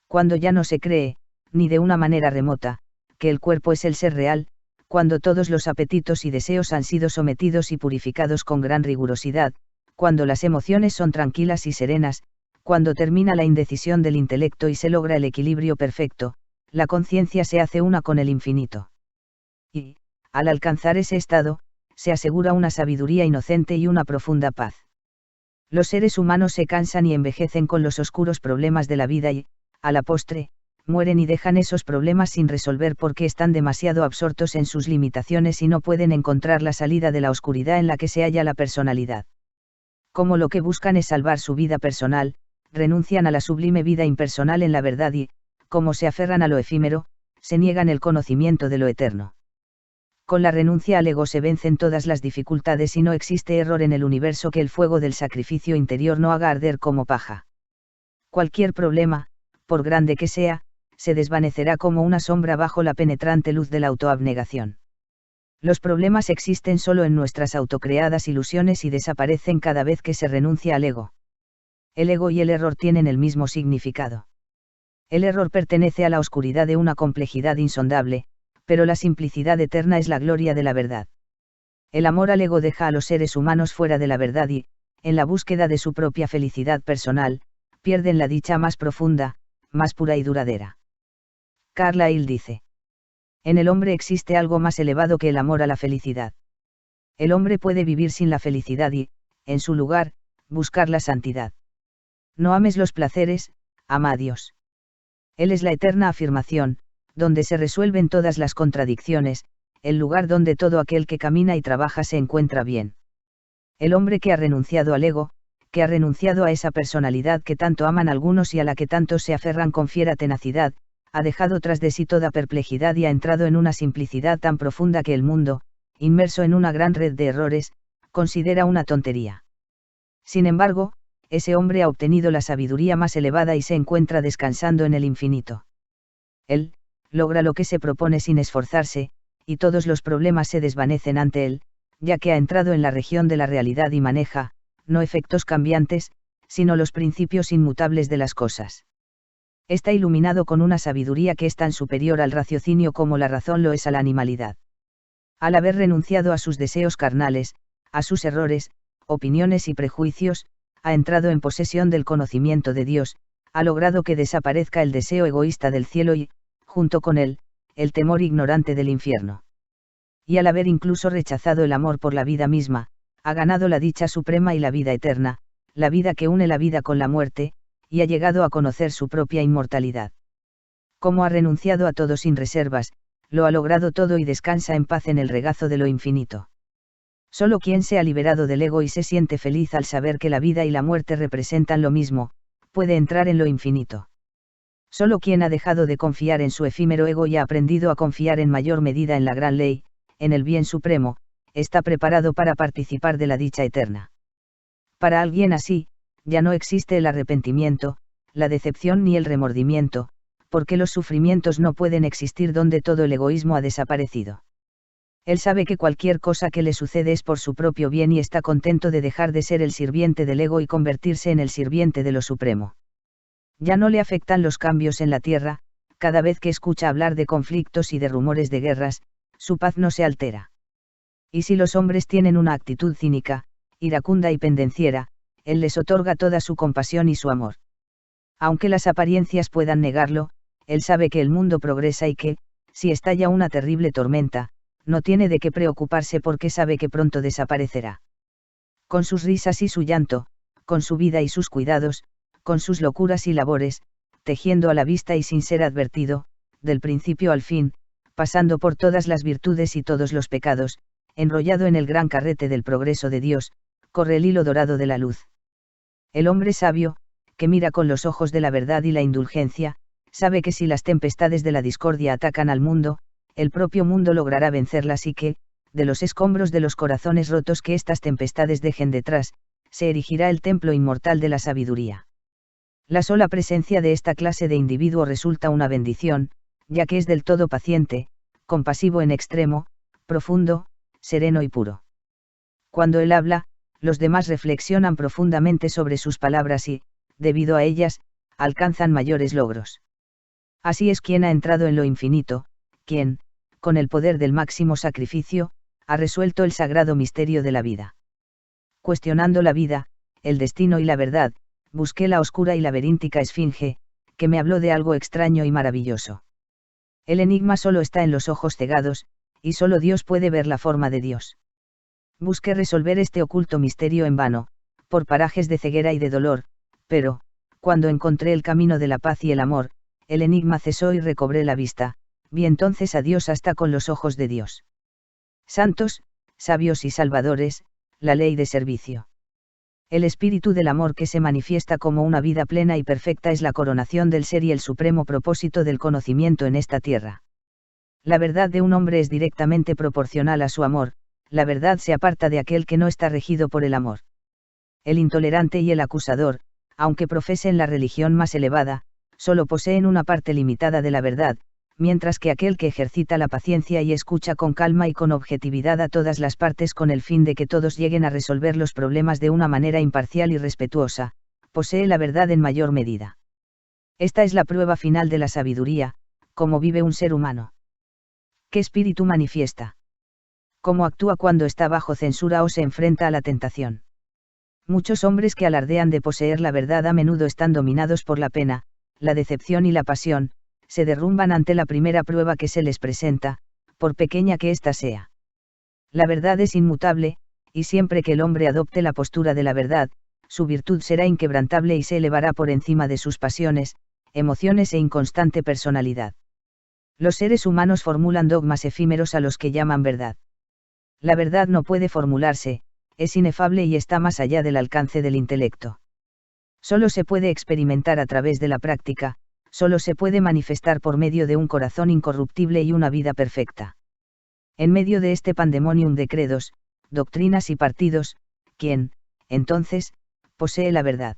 Cuando ya no se cree, ni de una manera remota, que el cuerpo es el ser real, cuando todos los apetitos y deseos han sido sometidos y purificados con gran rigurosidad, cuando las emociones son tranquilas y serenas, cuando termina la indecisión del intelecto y se logra el equilibrio perfecto, la conciencia se hace una con el infinito. Y, al alcanzar ese estado, se asegura una sabiduría inocente y una profunda paz. Los seres humanos se cansan y envejecen con los oscuros problemas de la vida y, a la postre, mueren y dejan esos problemas sin resolver porque están demasiado absortos en sus limitaciones y no pueden encontrar la salida de la oscuridad en la que se halla la personalidad. Como lo que buscan es salvar su vida personal, renuncian a la sublime vida impersonal en la verdad y, como se aferran a lo efímero, se niegan el conocimiento de lo eterno. Con la renuncia al ego se vencen todas las dificultades y no existe error en el universo que el fuego del sacrificio interior no haga arder como paja. Cualquier problema, por grande que sea, se desvanecerá como una sombra bajo la penetrante luz de la autoabnegación. Los problemas existen solo en nuestras autocreadas ilusiones y desaparecen cada vez que se renuncia al ego. El ego y el error tienen el mismo significado. El error pertenece a la oscuridad de una complejidad insondable, pero la simplicidad eterna es la gloria de la verdad. El amor al ego deja a los seres humanos fuera de la verdad y, en la búsqueda de su propia felicidad personal, pierden la dicha más profunda, más pura y duradera. Carlyle dice: en el hombre existe algo más elevado que el amor a la felicidad. El hombre puede vivir sin la felicidad y, en su lugar, buscar la santidad. No ames los placeres, ama a Dios. Él es la eterna afirmación, donde se resuelven todas las contradicciones, el lugar donde todo aquel que camina y trabaja se encuentra bien. El hombre que ha renunciado al ego, que ha renunciado a esa personalidad que tanto aman algunos y a la que tantos se aferran con fiera tenacidad, ha dejado tras de sí toda perplejidad y ha entrado en una simplicidad tan profunda que el mundo, inmerso en una gran red de errores, considera una tontería. Sin embargo, ese hombre ha obtenido la sabiduría más elevada y se encuentra descansando en el infinito. Él logra lo que se propone sin esforzarse, y todos los problemas se desvanecen ante él, ya que ha entrado en la región de la realidad y maneja, no efectos cambiantes, sino los principios inmutables de las cosas. Está iluminado con una sabiduría que es tan superior al raciocinio como la razón lo es a la animalidad. Al haber renunciado a sus deseos carnales, a sus errores, opiniones y prejuicios, ha entrado en posesión del conocimiento de Dios, ha logrado que desaparezca el deseo egoísta del cielo y, junto con él, el temor ignorante del infierno. Y al haber incluso rechazado el amor por la vida misma, ha ganado la dicha suprema y la vida eterna, la vida que une la vida con la muerte, y ha llegado a conocer su propia inmortalidad. Como ha renunciado a todo sin reservas, lo ha logrado todo y descansa en paz en el regazo de lo infinito. Solo quien se ha liberado del ego y se siente feliz al saber que la vida y la muerte representan lo mismo, puede entrar en lo infinito. Solo quien ha dejado de confiar en su efímero ego y ha aprendido a confiar en mayor medida en la gran ley, en el bien supremo, está preparado para participar de la dicha eterna. Para alguien así, ya no existe el arrepentimiento, la decepción ni el remordimiento, porque los sufrimientos no pueden existir donde todo el egoísmo ha desaparecido. Él sabe que cualquier cosa que le sucede es por su propio bien y está contento de dejar de ser el sirviente del ego y convertirse en el sirviente de lo supremo. Ya no le afectan los cambios en la tierra, cada vez que escucha hablar de conflictos y de rumores de guerras, su paz no se altera. Y si los hombres tienen una actitud cínica, iracunda y pendenciera, él les otorga toda su compasión y su amor. Aunque las apariencias puedan negarlo, él sabe que el mundo progresa y que, si estalla una terrible tormenta, no tiene de qué preocuparse porque sabe que pronto desaparecerá. Con sus risas y su llanto, con su vida y sus cuidados, con sus locuras y labores, tejiendo a la vista y sin ser advertido, del principio al fin, pasando por todas las virtudes y todos los pecados, enrollado en el gran carrete del progreso de Dios, corre el hilo dorado de la luz. El hombre sabio, que mira con los ojos de la verdad y la indulgencia, sabe que si las tempestades de la discordia atacan al mundo, el propio mundo logrará vencerlas y que, de los escombros de los corazones rotos que estas tempestades dejen detrás, se erigirá el templo inmortal de la sabiduría. La sola presencia de esta clase de individuo resulta una bendición, ya que es del todo paciente, compasivo en extremo, profundo, sereno y puro. Cuando él habla, los demás reflexionan profundamente sobre sus palabras y, debido a ellas, alcanzan mayores logros. Así es quien ha entrado en lo infinito, quien, con el poder del máximo sacrificio, ha resuelto el sagrado misterio de la vida. Cuestionando la vida, el destino y la verdad, busqué la oscura y laberíntica esfinge, que me habló de algo extraño y maravilloso. El enigma solo está en los ojos cegados, y solo Dios puede ver la forma de Dios. Busqué resolver este oculto misterio en vano, por parajes de ceguera y de dolor, pero, cuando encontré el camino de la paz y el amor, el enigma cesó y recobré la vista, vi entonces a Dios hasta con los ojos de Dios. Santos, sabios y salvadores, la ley de servicio. El espíritu del amor que se manifiesta como una vida plena y perfecta es la coronación del ser y el supremo propósito del conocimiento en esta tierra. La verdad de un hombre es directamente proporcional a su amor, la verdad se aparta de aquel que no está regido por el amor. El intolerante y el acusador, aunque profesen la religión más elevada, solo poseen una parte limitada de la verdad, mientras que aquel que ejercita la paciencia y escucha con calma y con objetividad a todas las partes con el fin de que todos lleguen a resolver los problemas de una manera imparcial y respetuosa, posee la verdad en mayor medida. Esta es la prueba final de la sabiduría, cómo vive un ser humano. ¿Qué espíritu manifiesta? ¿Cómo actúa cuando está bajo censura o se enfrenta a la tentación? Muchos hombres que alardean de poseer la verdad a menudo están dominados por la pena, la decepción y la pasión, se derrumban ante la primera prueba que se les presenta, por pequeña que ésta sea. La verdad es inmutable, y siempre que el hombre adopte la postura de la verdad, su virtud será inquebrantable y se elevará por encima de sus pasiones, emociones e inconstante personalidad. Los seres humanos formulan dogmas efímeros a los que llaman verdad. La verdad no puede formularse, es inefable y está más allá del alcance del intelecto. Solo se puede experimentar a través de la práctica, solo se puede manifestar por medio de un corazón incorruptible y una vida perfecta. En medio de este pandemonium de credos, doctrinas y partidos, ¿quién, entonces, posee la verdad?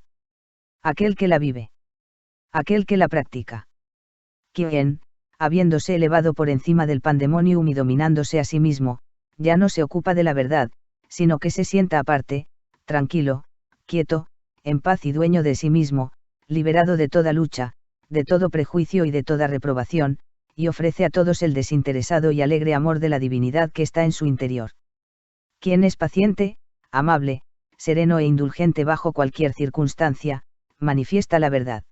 Aquel que la vive. Aquel que la practica. ¿Quién, habiéndose elevado por encima del pandemonium y dominándose a sí mismo, ya no se ocupa de la verdad, sino que se sienta aparte, tranquilo, quieto, en paz y dueño de sí mismo, liberado de toda lucha, de todo prejuicio y de toda reprobación, y ofrece a todos el desinteresado y alegre amor de la divinidad que está en su interior? Quien es paciente, amable, sereno e indulgente bajo cualquier circunstancia, manifiesta la verdad.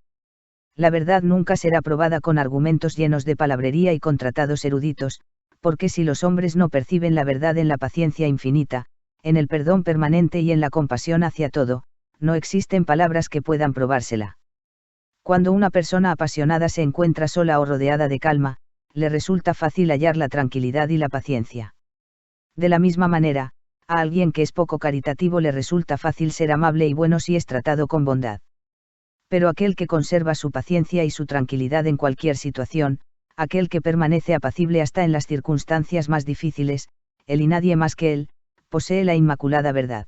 La verdad nunca será probada con argumentos llenos de palabrería y con tratados eruditos, porque si los hombres no perciben la verdad en la paciencia infinita, en el perdón permanente y en la compasión hacia todo, no existen palabras que puedan probársela. Cuando una persona apasionada se encuentra sola o rodeada de calma, le resulta fácil hallar la tranquilidad y la paciencia. De la misma manera, a alguien que es poco caritativo le resulta fácil ser amable y bueno si es tratado con bondad. Pero aquel que conserva su paciencia y su tranquilidad en cualquier situación, aquel que permanece apacible hasta en las circunstancias más difíciles, él y nadie más que él, posee la inmaculada verdad.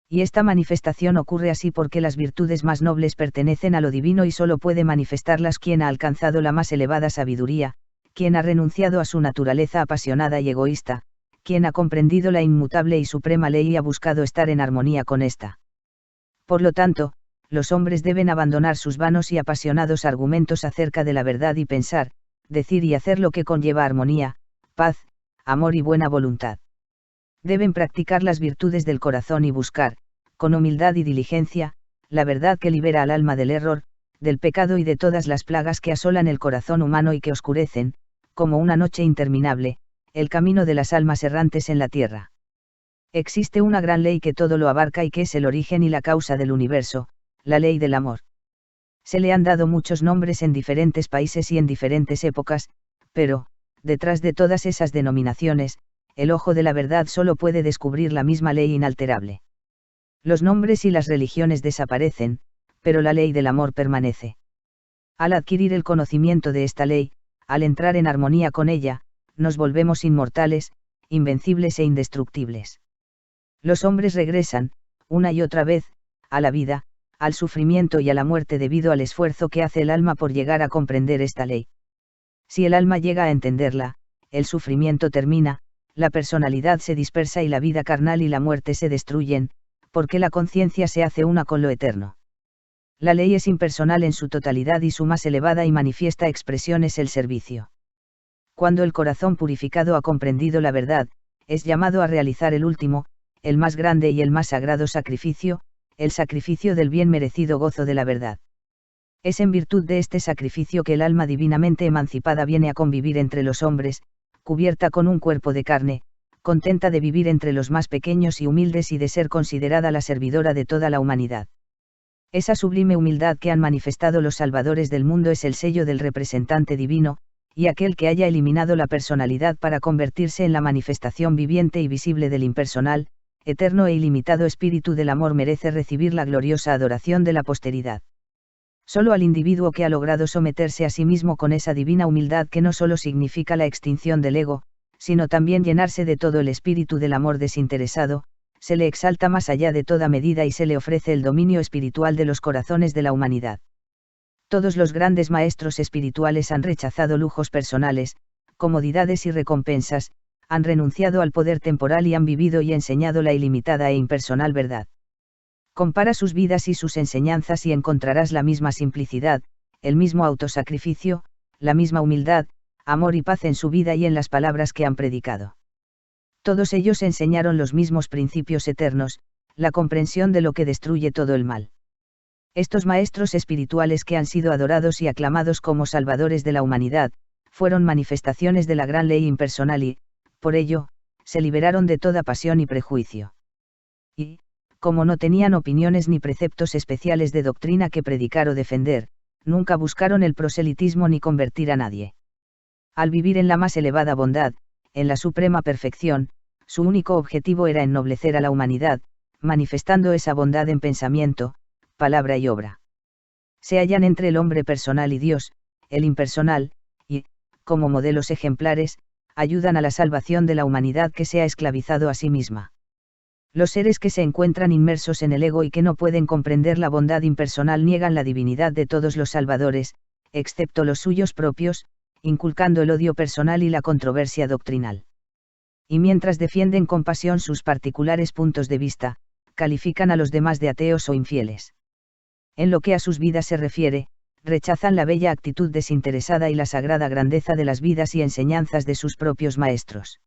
Y esta manifestación ocurre así porque las virtudes más nobles pertenecen a lo divino y solo puede manifestarlas quien ha alcanzado la más elevada sabiduría, quien ha renunciado a su naturaleza apasionada y egoísta, quien ha comprendido la inmutable y suprema ley y ha buscado estar en armonía con esta. Por lo tanto, los hombres deben abandonar sus vanos y apasionados argumentos acerca de la verdad y pensar, decir y hacer lo que conlleva armonía, paz, amor y buena voluntad. Deben practicar las virtudes del corazón y buscar, con humildad y diligencia, la verdad que libera al alma del error, del pecado y de todas las plagas que asolan el corazón humano y que oscurecen, como una noche interminable, el camino de las almas errantes en la tierra. Existe una gran ley que todo lo abarca y que es el origen y la causa del universo, la ley del amor. Se le han dado muchos nombres en diferentes países y en diferentes épocas, pero, detrás de todas esas denominaciones, el ojo de la verdad solo puede descubrir la misma ley inalterable. Los nombres y las religiones desaparecen, pero la ley del amor permanece. Al adquirir el conocimiento de esta ley, al entrar en armonía con ella, nos volvemos inmortales, invencibles e indestructibles. Los hombres regresan, una y otra vez, a la vida, al sufrimiento y a la muerte debido al esfuerzo que hace el alma por llegar a comprender esta ley. Si el alma llega a entenderla, el sufrimiento termina, la personalidad se dispersa y la vida carnal y la muerte se destruyen, porque la conciencia se hace una con lo eterno. La ley es impersonal en su totalidad y su más elevada y manifiesta expresión es el servicio. Cuando el corazón purificado ha comprendido la verdad, es llamado a realizar el último, el más grande y el más sagrado sacrificio, el sacrificio del bien merecido gozo de la verdad. Es en virtud de este sacrificio que el alma divinamente emancipada viene a convivir entre los hombres, cubierta con un cuerpo de carne, contenta de vivir entre los más pequeños y humildes y de ser considerada la servidora de toda la humanidad. Esa sublime humildad que han manifestado los salvadores del mundo es el sello del representante divino, y aquel que haya eliminado la personalidad para convertirse en la manifestación viviente y visible del impersonal, eterno e ilimitado espíritu del amor merece recibir la gloriosa adoración de la posteridad. Solo al individuo que ha logrado someterse a sí mismo con esa divina humildad que no solo significa la extinción del ego, sino también llenarse de todo el espíritu del amor desinteresado, se le exalta más allá de toda medida y se le ofrece el dominio espiritual de los corazones de la humanidad. Todos los grandes maestros espirituales han rechazado lujos personales, comodidades y recompensas, han renunciado al poder temporal y han vivido y enseñado la ilimitada e impersonal verdad. Compara sus vidas y sus enseñanzas y encontrarás la misma simplicidad, el mismo autosacrificio, la misma humildad, amor y paz en su vida y en las palabras que han predicado. Todos ellos enseñaron los mismos principios eternos, la comprensión de lo que destruye todo el mal. Estos maestros espirituales que han sido adorados y aclamados como salvadores de la humanidad, fueron manifestaciones de la gran ley impersonal y, por ello, se liberaron de toda pasión y prejuicio. Y, como no tenían opiniones ni preceptos especiales de doctrina que predicar o defender, nunca buscaron el proselitismo ni convertir a nadie. Al vivir en la más elevada bondad, en la suprema perfección, su único objetivo era ennoblecer a la humanidad, manifestando esa bondad en pensamiento, palabra y obra. Se hallan entre el hombre personal y Dios, el impersonal, y, como modelos ejemplares, ayudan a la salvación de la humanidad que se ha esclavizado a sí misma. Los seres que se encuentran inmersos en el ego y que no pueden comprender la bondad impersonal niegan la divinidad de todos los salvadores, excepto los suyos propios, inculcando el odio personal y la controversia doctrinal. Y mientras defienden con pasión sus particulares puntos de vista, califican a los demás de ateos o infieles. En lo que a sus vidas se refiere, rechazan la bella actitud desinteresada y la sagrada grandeza de las vidas y enseñanzas de sus propios maestros.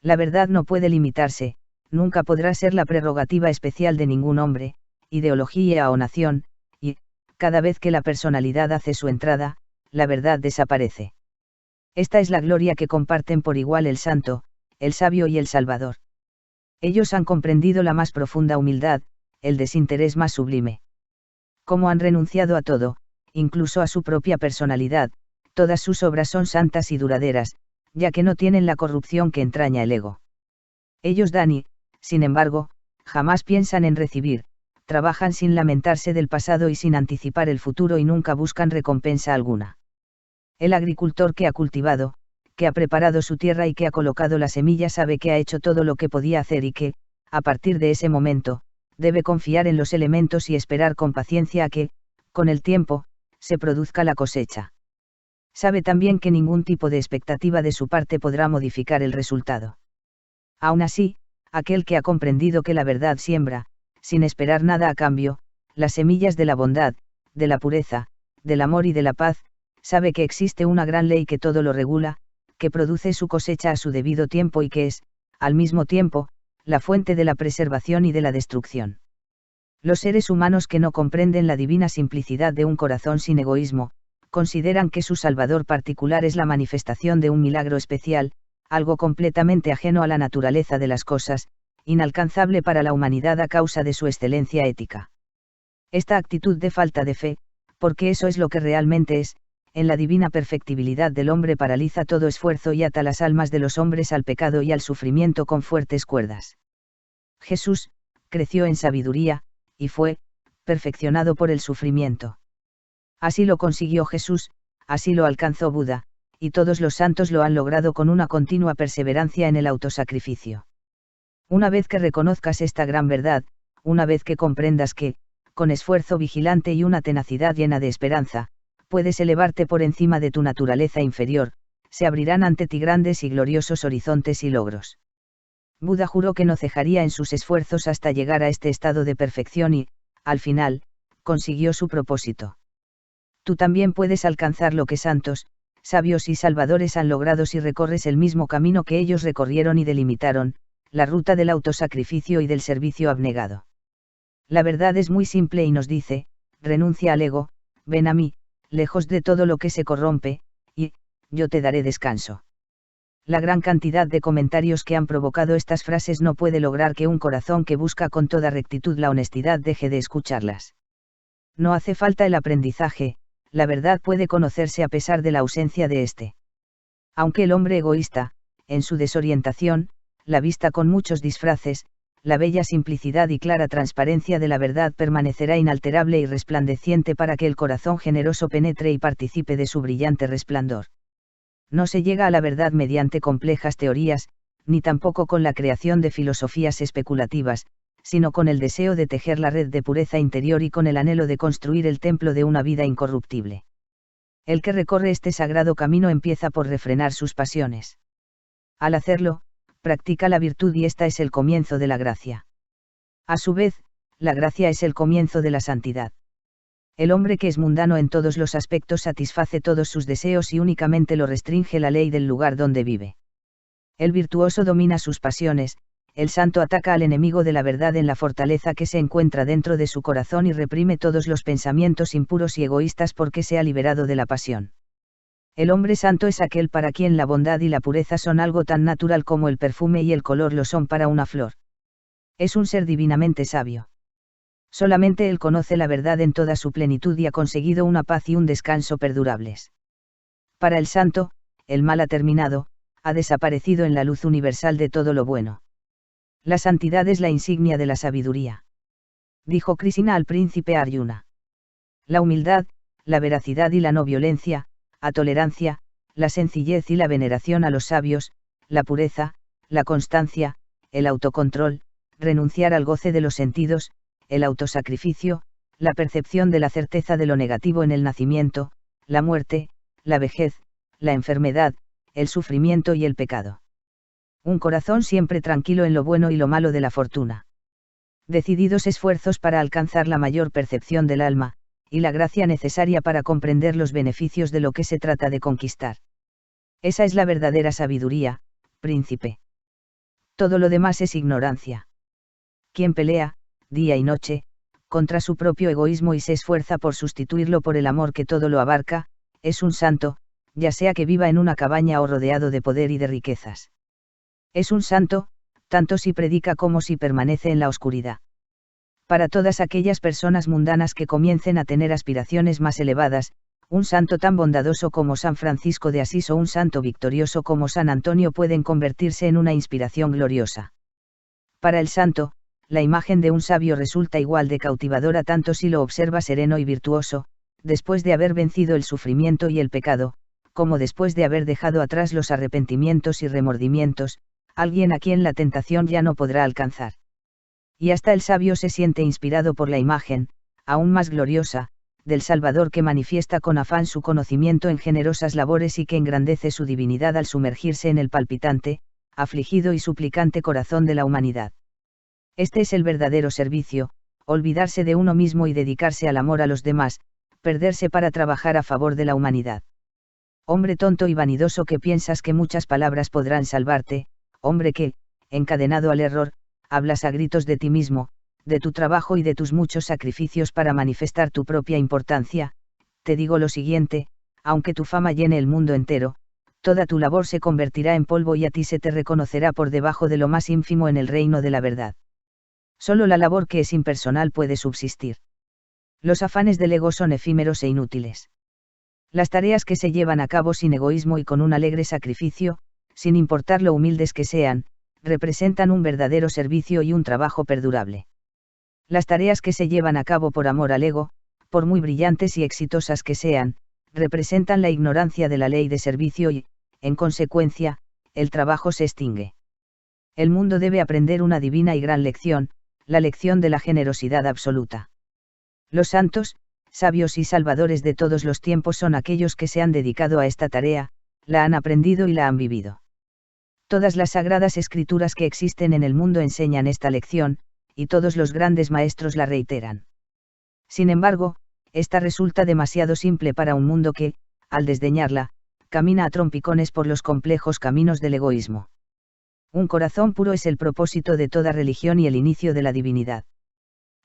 La verdad no puede limitarse, nunca podrá ser la prerrogativa especial de ningún hombre, ideología o nación, y, cada vez que la personalidad hace su entrada, la verdad desaparece. Esta es la gloria que comparten por igual el santo, el sabio y el salvador. Ellos han comprendido la más profunda humildad, el desinterés más sublime. Como han renunciado a todo, incluso a su propia personalidad, todas sus obras son santas y duraderas, ya que no tienen la corrupción que entraña el ego. Ellos dan y, sin embargo, jamás piensan en recibir, trabajan sin lamentarse del pasado y sin anticipar el futuro y nunca buscan recompensa alguna. El agricultor que ha cultivado, que ha preparado su tierra y que ha colocado la semilla sabe que ha hecho todo lo que podía hacer y que, a partir de ese momento, debe confiar en los elementos y esperar con paciencia a que, con el tiempo, se produzca la cosecha. Sabe también que ningún tipo de expectativa de su parte podrá modificar el resultado. Aún así, aquel que ha comprendido que la verdad siembra, sin esperar nada a cambio, las semillas de la bondad, de la pureza, del amor y de la paz, sabe que existe una gran ley que todo lo regula, que produce su cosecha a su debido tiempo y que es, al mismo tiempo, la fuente de la preservación y de la destrucción. Los seres humanos que no comprenden la divina simplicidad de un corazón sin egoísmo, consideran que su salvador particular es la manifestación de un milagro especial, algo completamente ajeno a la naturaleza de las cosas, inalcanzable para la humanidad a causa de su excelencia ética. Esta actitud de falta de fe, porque eso es lo que realmente es, en la divina perfectibilidad del hombre paraliza todo esfuerzo y ata las almas de los hombres al pecado y al sufrimiento con fuertes cuerdas. Jesús, creció en sabiduría, y fue, perfeccionado por el sufrimiento. Así lo consiguió Jesús, así lo alcanzó Buda, y todos los santos lo han logrado con una continua perseverancia en el autosacrificio. Una vez que reconozcas esta gran verdad, una vez que comprendas que, con esfuerzo vigilante y una tenacidad llena de esperanza, puedes elevarte por encima de tu naturaleza inferior, se abrirán ante ti grandes y gloriosos horizontes y logros. Buda juró que no cejaría en sus esfuerzos hasta llegar a este estado de perfección y, al final, consiguió su propósito. Tú también puedes alcanzar lo que santos, sabios y salvadores han logrado si recorres el mismo camino que ellos recorrieron y delimitaron, la ruta del autosacrificio y del servicio abnegado. La verdad es muy simple y nos dice, renuncia al ego, ven a mí, lejos de todo lo que se corrompe, y, yo te daré descanso. La gran cantidad de comentarios que han provocado estas frases no puede lograr que un corazón que busca con toda rectitud la honestidad deje de escucharlas. No hace falta el aprendizaje, la verdad puede conocerse a pesar de la ausencia de éste. Aunque el hombre egoísta, en su desorientación, la vista con muchos disfraces, la bella simplicidad y clara transparencia de la verdad permanecerá inalterable y resplandeciente para que el corazón generoso penetre y participe de su brillante resplandor. No se llega a la verdad mediante complejas teorías, ni tampoco con la creación de filosofías especulativas, sino con el deseo de tejer la red de pureza interior y con el anhelo de construir el templo de una vida incorruptible. El que recorre este sagrado camino empieza por refrenar sus pasiones. Al hacerlo, practica la virtud y esta es el comienzo de la gracia. A su vez, la gracia es el comienzo de la santidad. El hombre que es mundano en todos los aspectos satisface todos sus deseos y únicamente lo restringe la ley del lugar donde vive. El virtuoso domina sus pasiones, el santo ataca al enemigo de la verdad en la fortaleza que se encuentra dentro de su corazón y reprime todos los pensamientos impuros y egoístas porque se ha liberado de la pasión. El hombre santo es aquel para quien la bondad y la pureza son algo tan natural como el perfume y el color lo son para una flor. Es un ser divinamente sabio. Solamente él conoce la verdad en toda su plenitud y ha conseguido una paz y un descanso perdurables. Para el santo, el mal ha terminado, ha desaparecido en la luz universal de todo lo bueno. La santidad es la insignia de la sabiduría. Dijo Krishna al príncipe Arjuna. La humildad, la veracidad y la no violencia, la tolerancia, la sencillez y la veneración a los sabios, la pureza, la constancia, el autocontrol, renunciar al goce de los sentidos, el autosacrificio, la percepción de la certeza de lo negativo en el nacimiento, la muerte, la vejez, la enfermedad, el sufrimiento y el pecado. Un corazón siempre tranquilo en lo bueno y lo malo de la fortuna. Decididos esfuerzos para alcanzar la mayor percepción del alma, y la gracia necesaria para comprender los beneficios de lo que se trata de conquistar. Esa es la verdadera sabiduría, príncipe. Todo lo demás es ignorancia. Quien pelea, día y noche, contra su propio egoísmo y se esfuerza por sustituirlo por el amor que todo lo abarca, es un santo, ya sea que viva en una cabaña o rodeado de poder y de riquezas. Es un santo, tanto si predica como si permanece en la oscuridad. Para todas aquellas personas mundanas que comiencen a tener aspiraciones más elevadas, un santo tan bondadoso como San Francisco de Asís o un santo victorioso como San Antonio pueden convertirse en una inspiración gloriosa. Para el santo, la imagen de un sabio resulta igual de cautivadora tanto si lo observa sereno y virtuoso, después de haber vencido el sufrimiento y el pecado, como después de haber dejado atrás los arrepentimientos y remordimientos, alguien a quien la tentación ya no podrá alcanzar. Y hasta el sabio se siente inspirado por la imagen, aún más gloriosa, del Salvador que manifiesta con afán su conocimiento en generosas labores y que engrandece su divinidad al sumergirse en el palpitante, afligido y suplicante corazón de la humanidad. Este es el verdadero servicio, olvidarse de uno mismo y dedicarse al amor a los demás, perderse para trabajar a favor de la humanidad. Hombre tonto y vanidoso que piensas que muchas palabras podrán salvarte, hombre que, encadenado al error, hablas a gritos de ti mismo, de tu trabajo y de tus muchos sacrificios para manifestar tu propia importancia, te digo lo siguiente, aunque tu fama llene el mundo entero, toda tu labor se convertirá en polvo y a ti se te reconocerá por debajo de lo más ínfimo en el reino de la verdad. Solo la labor que es impersonal puede subsistir. Los afanes del ego son efímeros e inútiles. Las tareas que se llevan a cabo sin egoísmo y con un alegre sacrificio, sin importar lo humildes que sean, representan un verdadero servicio y un trabajo perdurable. Las tareas que se llevan a cabo por amor al ego, por muy brillantes y exitosas que sean, representan la ignorancia de la ley de servicio y, en consecuencia, el trabajo se extingue. El mundo debe aprender una divina y gran lección, la lección de la generosidad absoluta. Los santos, sabios y salvadores de todos los tiempos son aquellos que se han dedicado a esta tarea, la han aprendido y la han vivido. Todas las sagradas escrituras que existen en el mundo enseñan esta lección, y todos los grandes maestros la reiteran. Sin embargo, esta resulta demasiado simple para un mundo que, al desdeñarla, camina a trompicones por los complejos caminos del egoísmo. Un corazón puro es el propósito de toda religión y el inicio de la divinidad.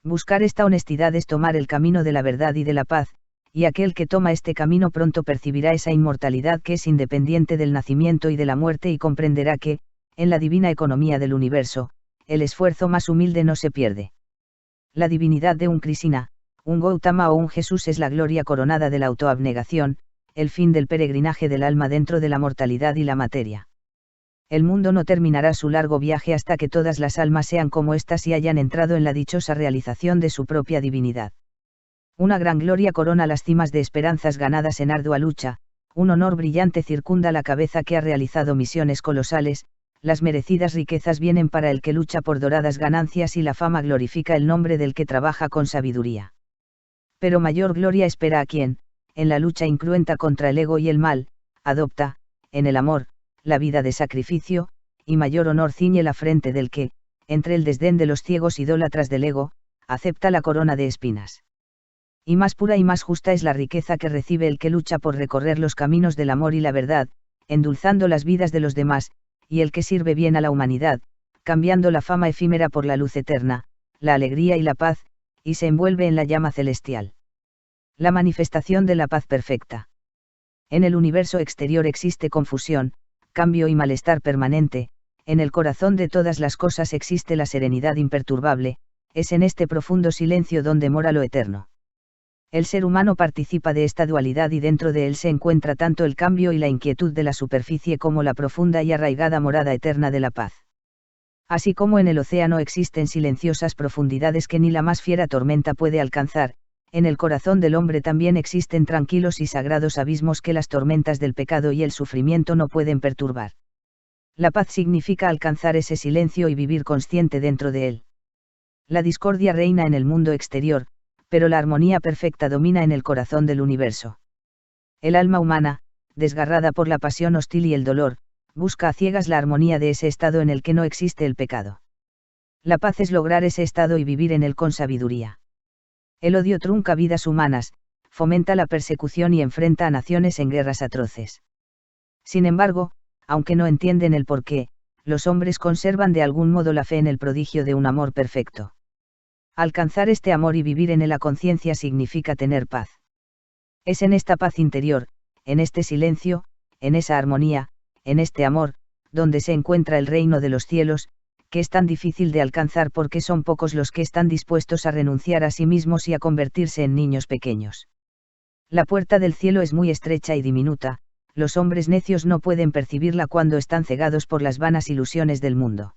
Buscar esta honestidad es tomar el camino de la verdad y de la paz, y aquel que toma este camino pronto percibirá esa inmortalidad que es independiente del nacimiento y de la muerte y comprenderá que, en la divina economía del universo, el esfuerzo más humilde no se pierde. La divinidad de un Krishna, un Gautama o un Jesús es la gloria coronada de la autoabnegación, el fin del peregrinaje del alma dentro de la mortalidad y la materia. El mundo no terminará su largo viaje hasta que todas las almas sean como éstas y hayan entrado en la dichosa realización de su propia divinidad. Una gran gloria corona las cimas de esperanzas ganadas en ardua lucha, un honor brillante circunda la cabeza que ha realizado misiones colosales, las merecidas riquezas vienen para el que lucha por doradas ganancias y la fama glorifica el nombre del que trabaja con sabiduría. Pero mayor gloria espera a quien, en la lucha incruenta contra el ego y el mal, adopta, en el amor, la vida de sacrificio, y mayor honor ciñe la frente del que, entre el desdén de los ciegos idólatras del ego, acepta la corona de espinas. Y más pura y más justa es la riqueza que recibe el que lucha por recorrer los caminos del amor y la verdad, endulzando las vidas de los demás, y el que sirve bien a la humanidad, cambiando la fama efímera por la luz eterna, la alegría y la paz, y se envuelve en la llama celestial. La manifestación de la paz perfecta. En el universo exterior existe confusión, cambio y malestar permanente, en el corazón de todas las cosas existe la serenidad imperturbable, es en este profundo silencio donde mora lo eterno. El ser humano participa de esta dualidad y dentro de él se encuentra tanto el cambio y la inquietud de la superficie como la profunda y arraigada morada eterna de la paz. Así como en el océano existen silenciosas profundidades que ni la más fiera tormenta puede alcanzar, en el corazón del hombre también existen tranquilos y sagrados abismos que las tormentas del pecado y el sufrimiento no pueden perturbar. La paz significa alcanzar ese silencio y vivir consciente dentro de él. La discordia reina en el mundo exterior, pero la armonía perfecta domina en el corazón del universo. El alma humana, desgarrada por la pasión hostil y el dolor, busca a ciegas la armonía de ese estado en el que no existe el pecado. La paz es lograr ese estado y vivir en él con sabiduría. El odio trunca vidas humanas, fomenta la persecución y enfrenta a naciones en guerras atroces. Sin embargo, aunque no entienden el porqué, los hombres conservan de algún modo la fe en el prodigio de un amor perfecto. Alcanzar este amor y vivir en él a conciencia significa tener paz. Es en esta paz interior, en este silencio, en esa armonía, en este amor, donde se encuentra el reino de los cielos, que es tan difícil de alcanzar porque son pocos los que están dispuestos a renunciar a sí mismos y a convertirse en niños pequeños. La puerta del cielo es muy estrecha y diminuta, los hombres necios no pueden percibirla cuando están cegados por las vanas ilusiones del mundo.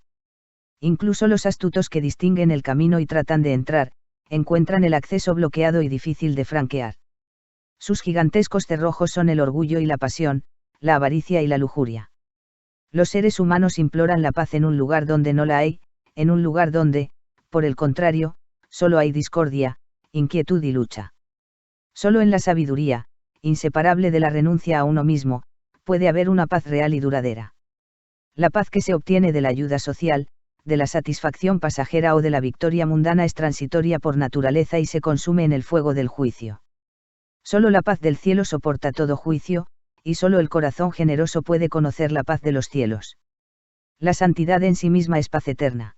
Incluso los astutos que distinguen el camino y tratan de entrar, encuentran el acceso bloqueado y difícil de franquear. Sus gigantescos cerrojos son el orgullo y la pasión, la avaricia y la lujuria. Los seres humanos imploran la paz en un lugar donde no la hay, en un lugar donde, por el contrario, solo hay discordia, inquietud y lucha. Solo en la sabiduría, inseparable de la renuncia a uno mismo, puede haber una paz real y duradera. La paz que se obtiene de la ayuda social, de la satisfacción pasajera o de la victoria mundana es transitoria por naturaleza y se consume en el fuego del juicio. Solo la paz del cielo soporta todo juicio, y solo el corazón generoso puede conocer la paz de los cielos. La santidad en sí misma es paz eterna.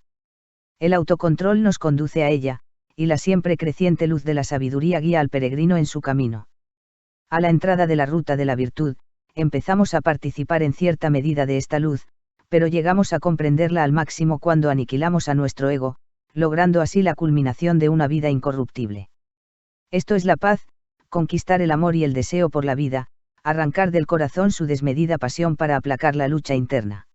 El autocontrol nos conduce a ella, y la siempre creciente luz de la sabiduría guía al peregrino en su camino. A la entrada de la ruta de la virtud, empezamos a participar en cierta medida de esta luz, pero llegamos a comprenderla al máximo cuando aniquilamos a nuestro ego, logrando así la culminación de una vida incorruptible. Esto es la paz, conquistar el amor y el deseo por la vida, arrancar del corazón su desmedida pasión para aplacar la lucha interna.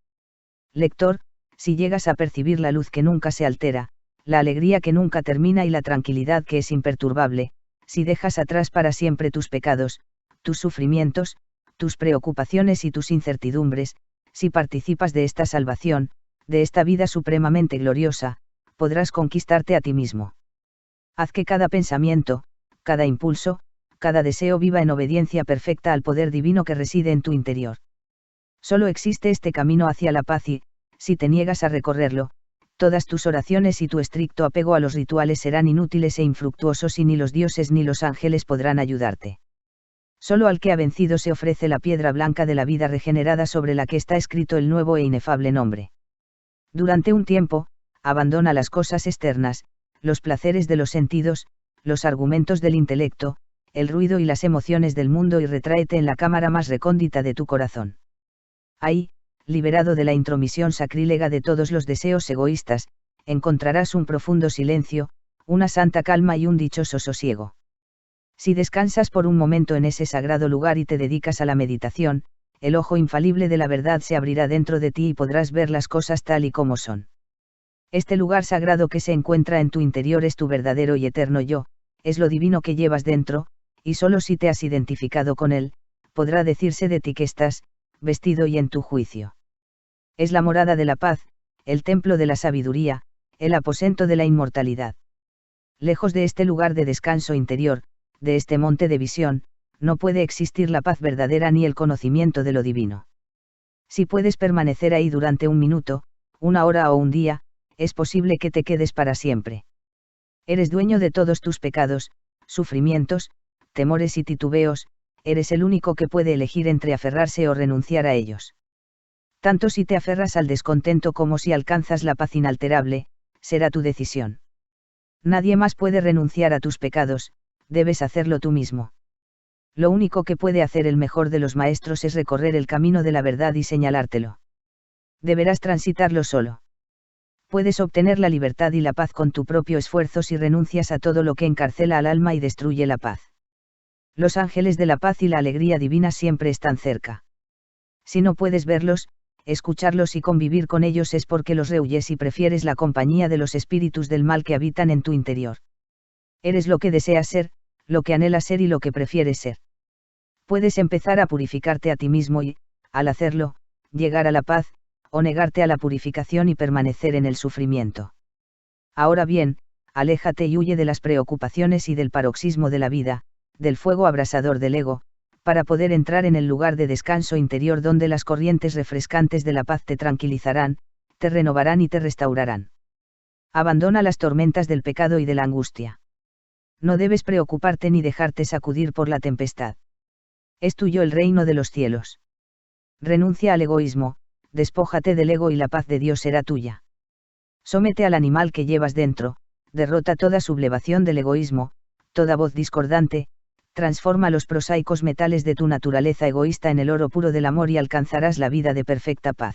Lector, si llegas a percibir la luz que nunca se altera, la alegría que nunca termina y la tranquilidad que es imperturbable, si dejas atrás para siempre tus pecados, tus sufrimientos, tus preocupaciones y tus incertidumbres, si participas de esta salvación, de esta vida supremamente gloriosa, podrás conquistarte a ti mismo. Haz que cada pensamiento, cada impulso, cada deseo viva en obediencia perfecta al poder divino que reside en tu interior. Solo existe este camino hacia la paz y, si te niegas a recorrerlo, todas tus oraciones y tu estricto apego a los rituales serán inútiles e infructuosos y ni los dioses ni los ángeles podrán ayudarte. Solo al que ha vencido se ofrece la piedra blanca de la vida regenerada sobre la que está escrito el nuevo e inefable nombre. Durante un tiempo, abandona las cosas externas, los placeres de los sentidos, los argumentos del intelecto, el ruido y las emociones del mundo y retráete en la cámara más recóndita de tu corazón. Ahí, liberado de la intromisión sacrílega de todos los deseos egoístas, encontrarás un profundo silencio, una santa calma y un dichoso sosiego. Si descansas por un momento en ese sagrado lugar y te dedicas a la meditación, el ojo infalible de la verdad se abrirá dentro de ti y podrás ver las cosas tal y como son. Este lugar sagrado que se encuentra en tu interior es tu verdadero y eterno yo, es lo divino que llevas dentro, y solo si te has identificado con él, podrá decirse de ti que estás, vestido y en tu juicio. Es la morada de la paz, el templo de la sabiduría, el aposento de la inmortalidad. Lejos de este lugar de descanso interior, de este monte de visión, no puede existir la paz verdadera ni el conocimiento de lo divino. Si puedes permanecer ahí durante un minuto, una hora o un día, es posible que te quedes para siempre. Eres dueño de todos tus pecados, sufrimientos, temores y titubeos, eres el único que puede elegir entre aferrarse o renunciar a ellos. Tanto si te aferras al descontento como si alcanzas la paz inalterable, será tu decisión. Nadie más puede renunciar a tus pecados, debes hacerlo tú mismo. Lo único que puede hacer el mejor de los maestros es recorrer el camino de la verdad y señalártelo. Deberás transitarlo solo. Puedes obtener la libertad y la paz con tu propio esfuerzo si renuncias a todo lo que encarcela al alma y destruye la paz. Los ángeles de la paz y la alegría divina siempre están cerca. Si no puedes verlos, escucharlos y convivir con ellos es porque los rehuyes y prefieres la compañía de los espíritus del mal que habitan en tu interior. Eres lo que deseas ser, lo que anhelas ser y lo que prefieres ser. Puedes empezar a purificarte a ti mismo y, al hacerlo, llegar a la paz, o negarte a la purificación y permanecer en el sufrimiento. Ahora bien, aléjate y huye de las preocupaciones y del paroxismo de la vida, del fuego abrasador del ego, para poder entrar en el lugar de descanso interior donde las corrientes refrescantes de la paz te tranquilizarán, te renovarán y te restaurarán. Abandona las tormentas del pecado y de la angustia. No debes preocuparte ni dejarte sacudir por la tempestad. Es tuyo el reino de los cielos. Renuncia al egoísmo, despójate del ego y la paz de Dios será tuya. Somete al animal que llevas dentro, derrota toda sublevación del egoísmo, toda voz discordante, transforma los prosaicos metales de tu naturaleza egoísta en el oro puro del amor y alcanzarás la vida de perfecta paz.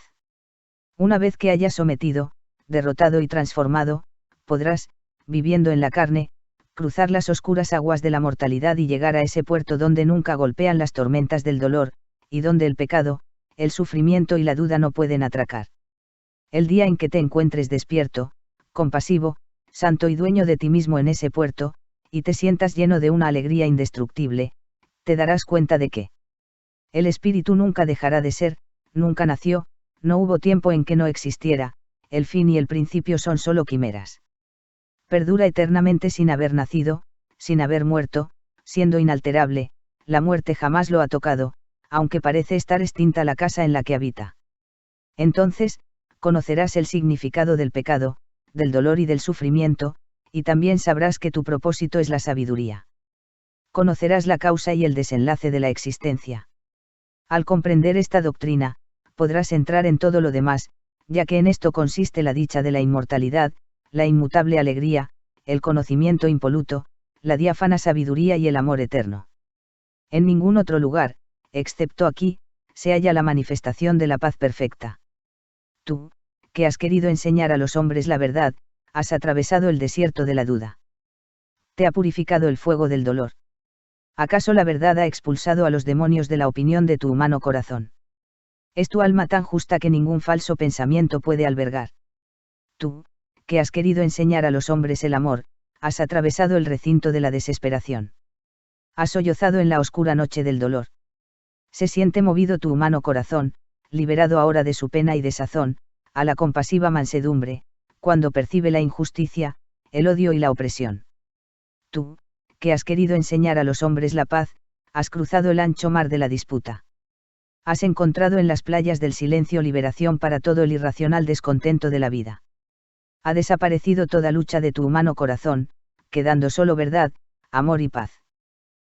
Una vez que hayas sometido, derrotado y transformado, podrás, viviendo en la carne, cruzar las oscuras aguas de la mortalidad y llegar a ese puerto donde nunca golpean las tormentas del dolor, y donde el pecado, el sufrimiento y la duda no pueden atracar. El día en que te encuentres despierto, compasivo, santo y dueño de ti mismo en ese puerto, y te sientas lleno de una alegría indestructible, te darás cuenta de que el espíritu nunca dejará de ser, nunca nació, no hubo tiempo en que no existiera, el fin y el principio son solo quimeras. Perdura eternamente sin haber nacido, sin haber muerto, siendo inalterable, la muerte jamás lo ha tocado, aunque parece estar extinta la casa en la que habita. Entonces, conocerás el significado del pecado, del dolor y del sufrimiento, y también sabrás que tu propósito es la sabiduría. Conocerás la causa y el desenlace de la existencia. Al comprender esta doctrina, podrás entrar en todo lo demás, ya que en esto consiste la dicha de la inmortalidad, la inmutable alegría, el conocimiento impoluto, la diáfana sabiduría y el amor eterno. En ningún otro lugar, excepto aquí, se halla la manifestación de la paz perfecta. Tú, que has querido enseñar a los hombres la verdad, has atravesado el desierto de la duda. Te ha purificado el fuego del dolor. ¿Acaso la verdad ha expulsado a los demonios de la opinión de tu humano corazón? Es tu alma tan justa que ningún falso pensamiento puede albergar. Tú, que has querido enseñar a los hombres el amor, has atravesado el recinto de la desesperación. Has sollozado en la oscura noche del dolor. Se siente movido tu humano corazón, liberado ahora de su pena y desazón, a la compasiva mansedumbre, cuando percibe la injusticia, el odio y la opresión. Tú, que has querido enseñar a los hombres la paz, has cruzado el ancho mar de la disputa. Has encontrado en las playas del silencio liberación para todo el irracional descontento de la vida. Ha desaparecido toda lucha de tu humano corazón, quedando solo verdad, amor y paz.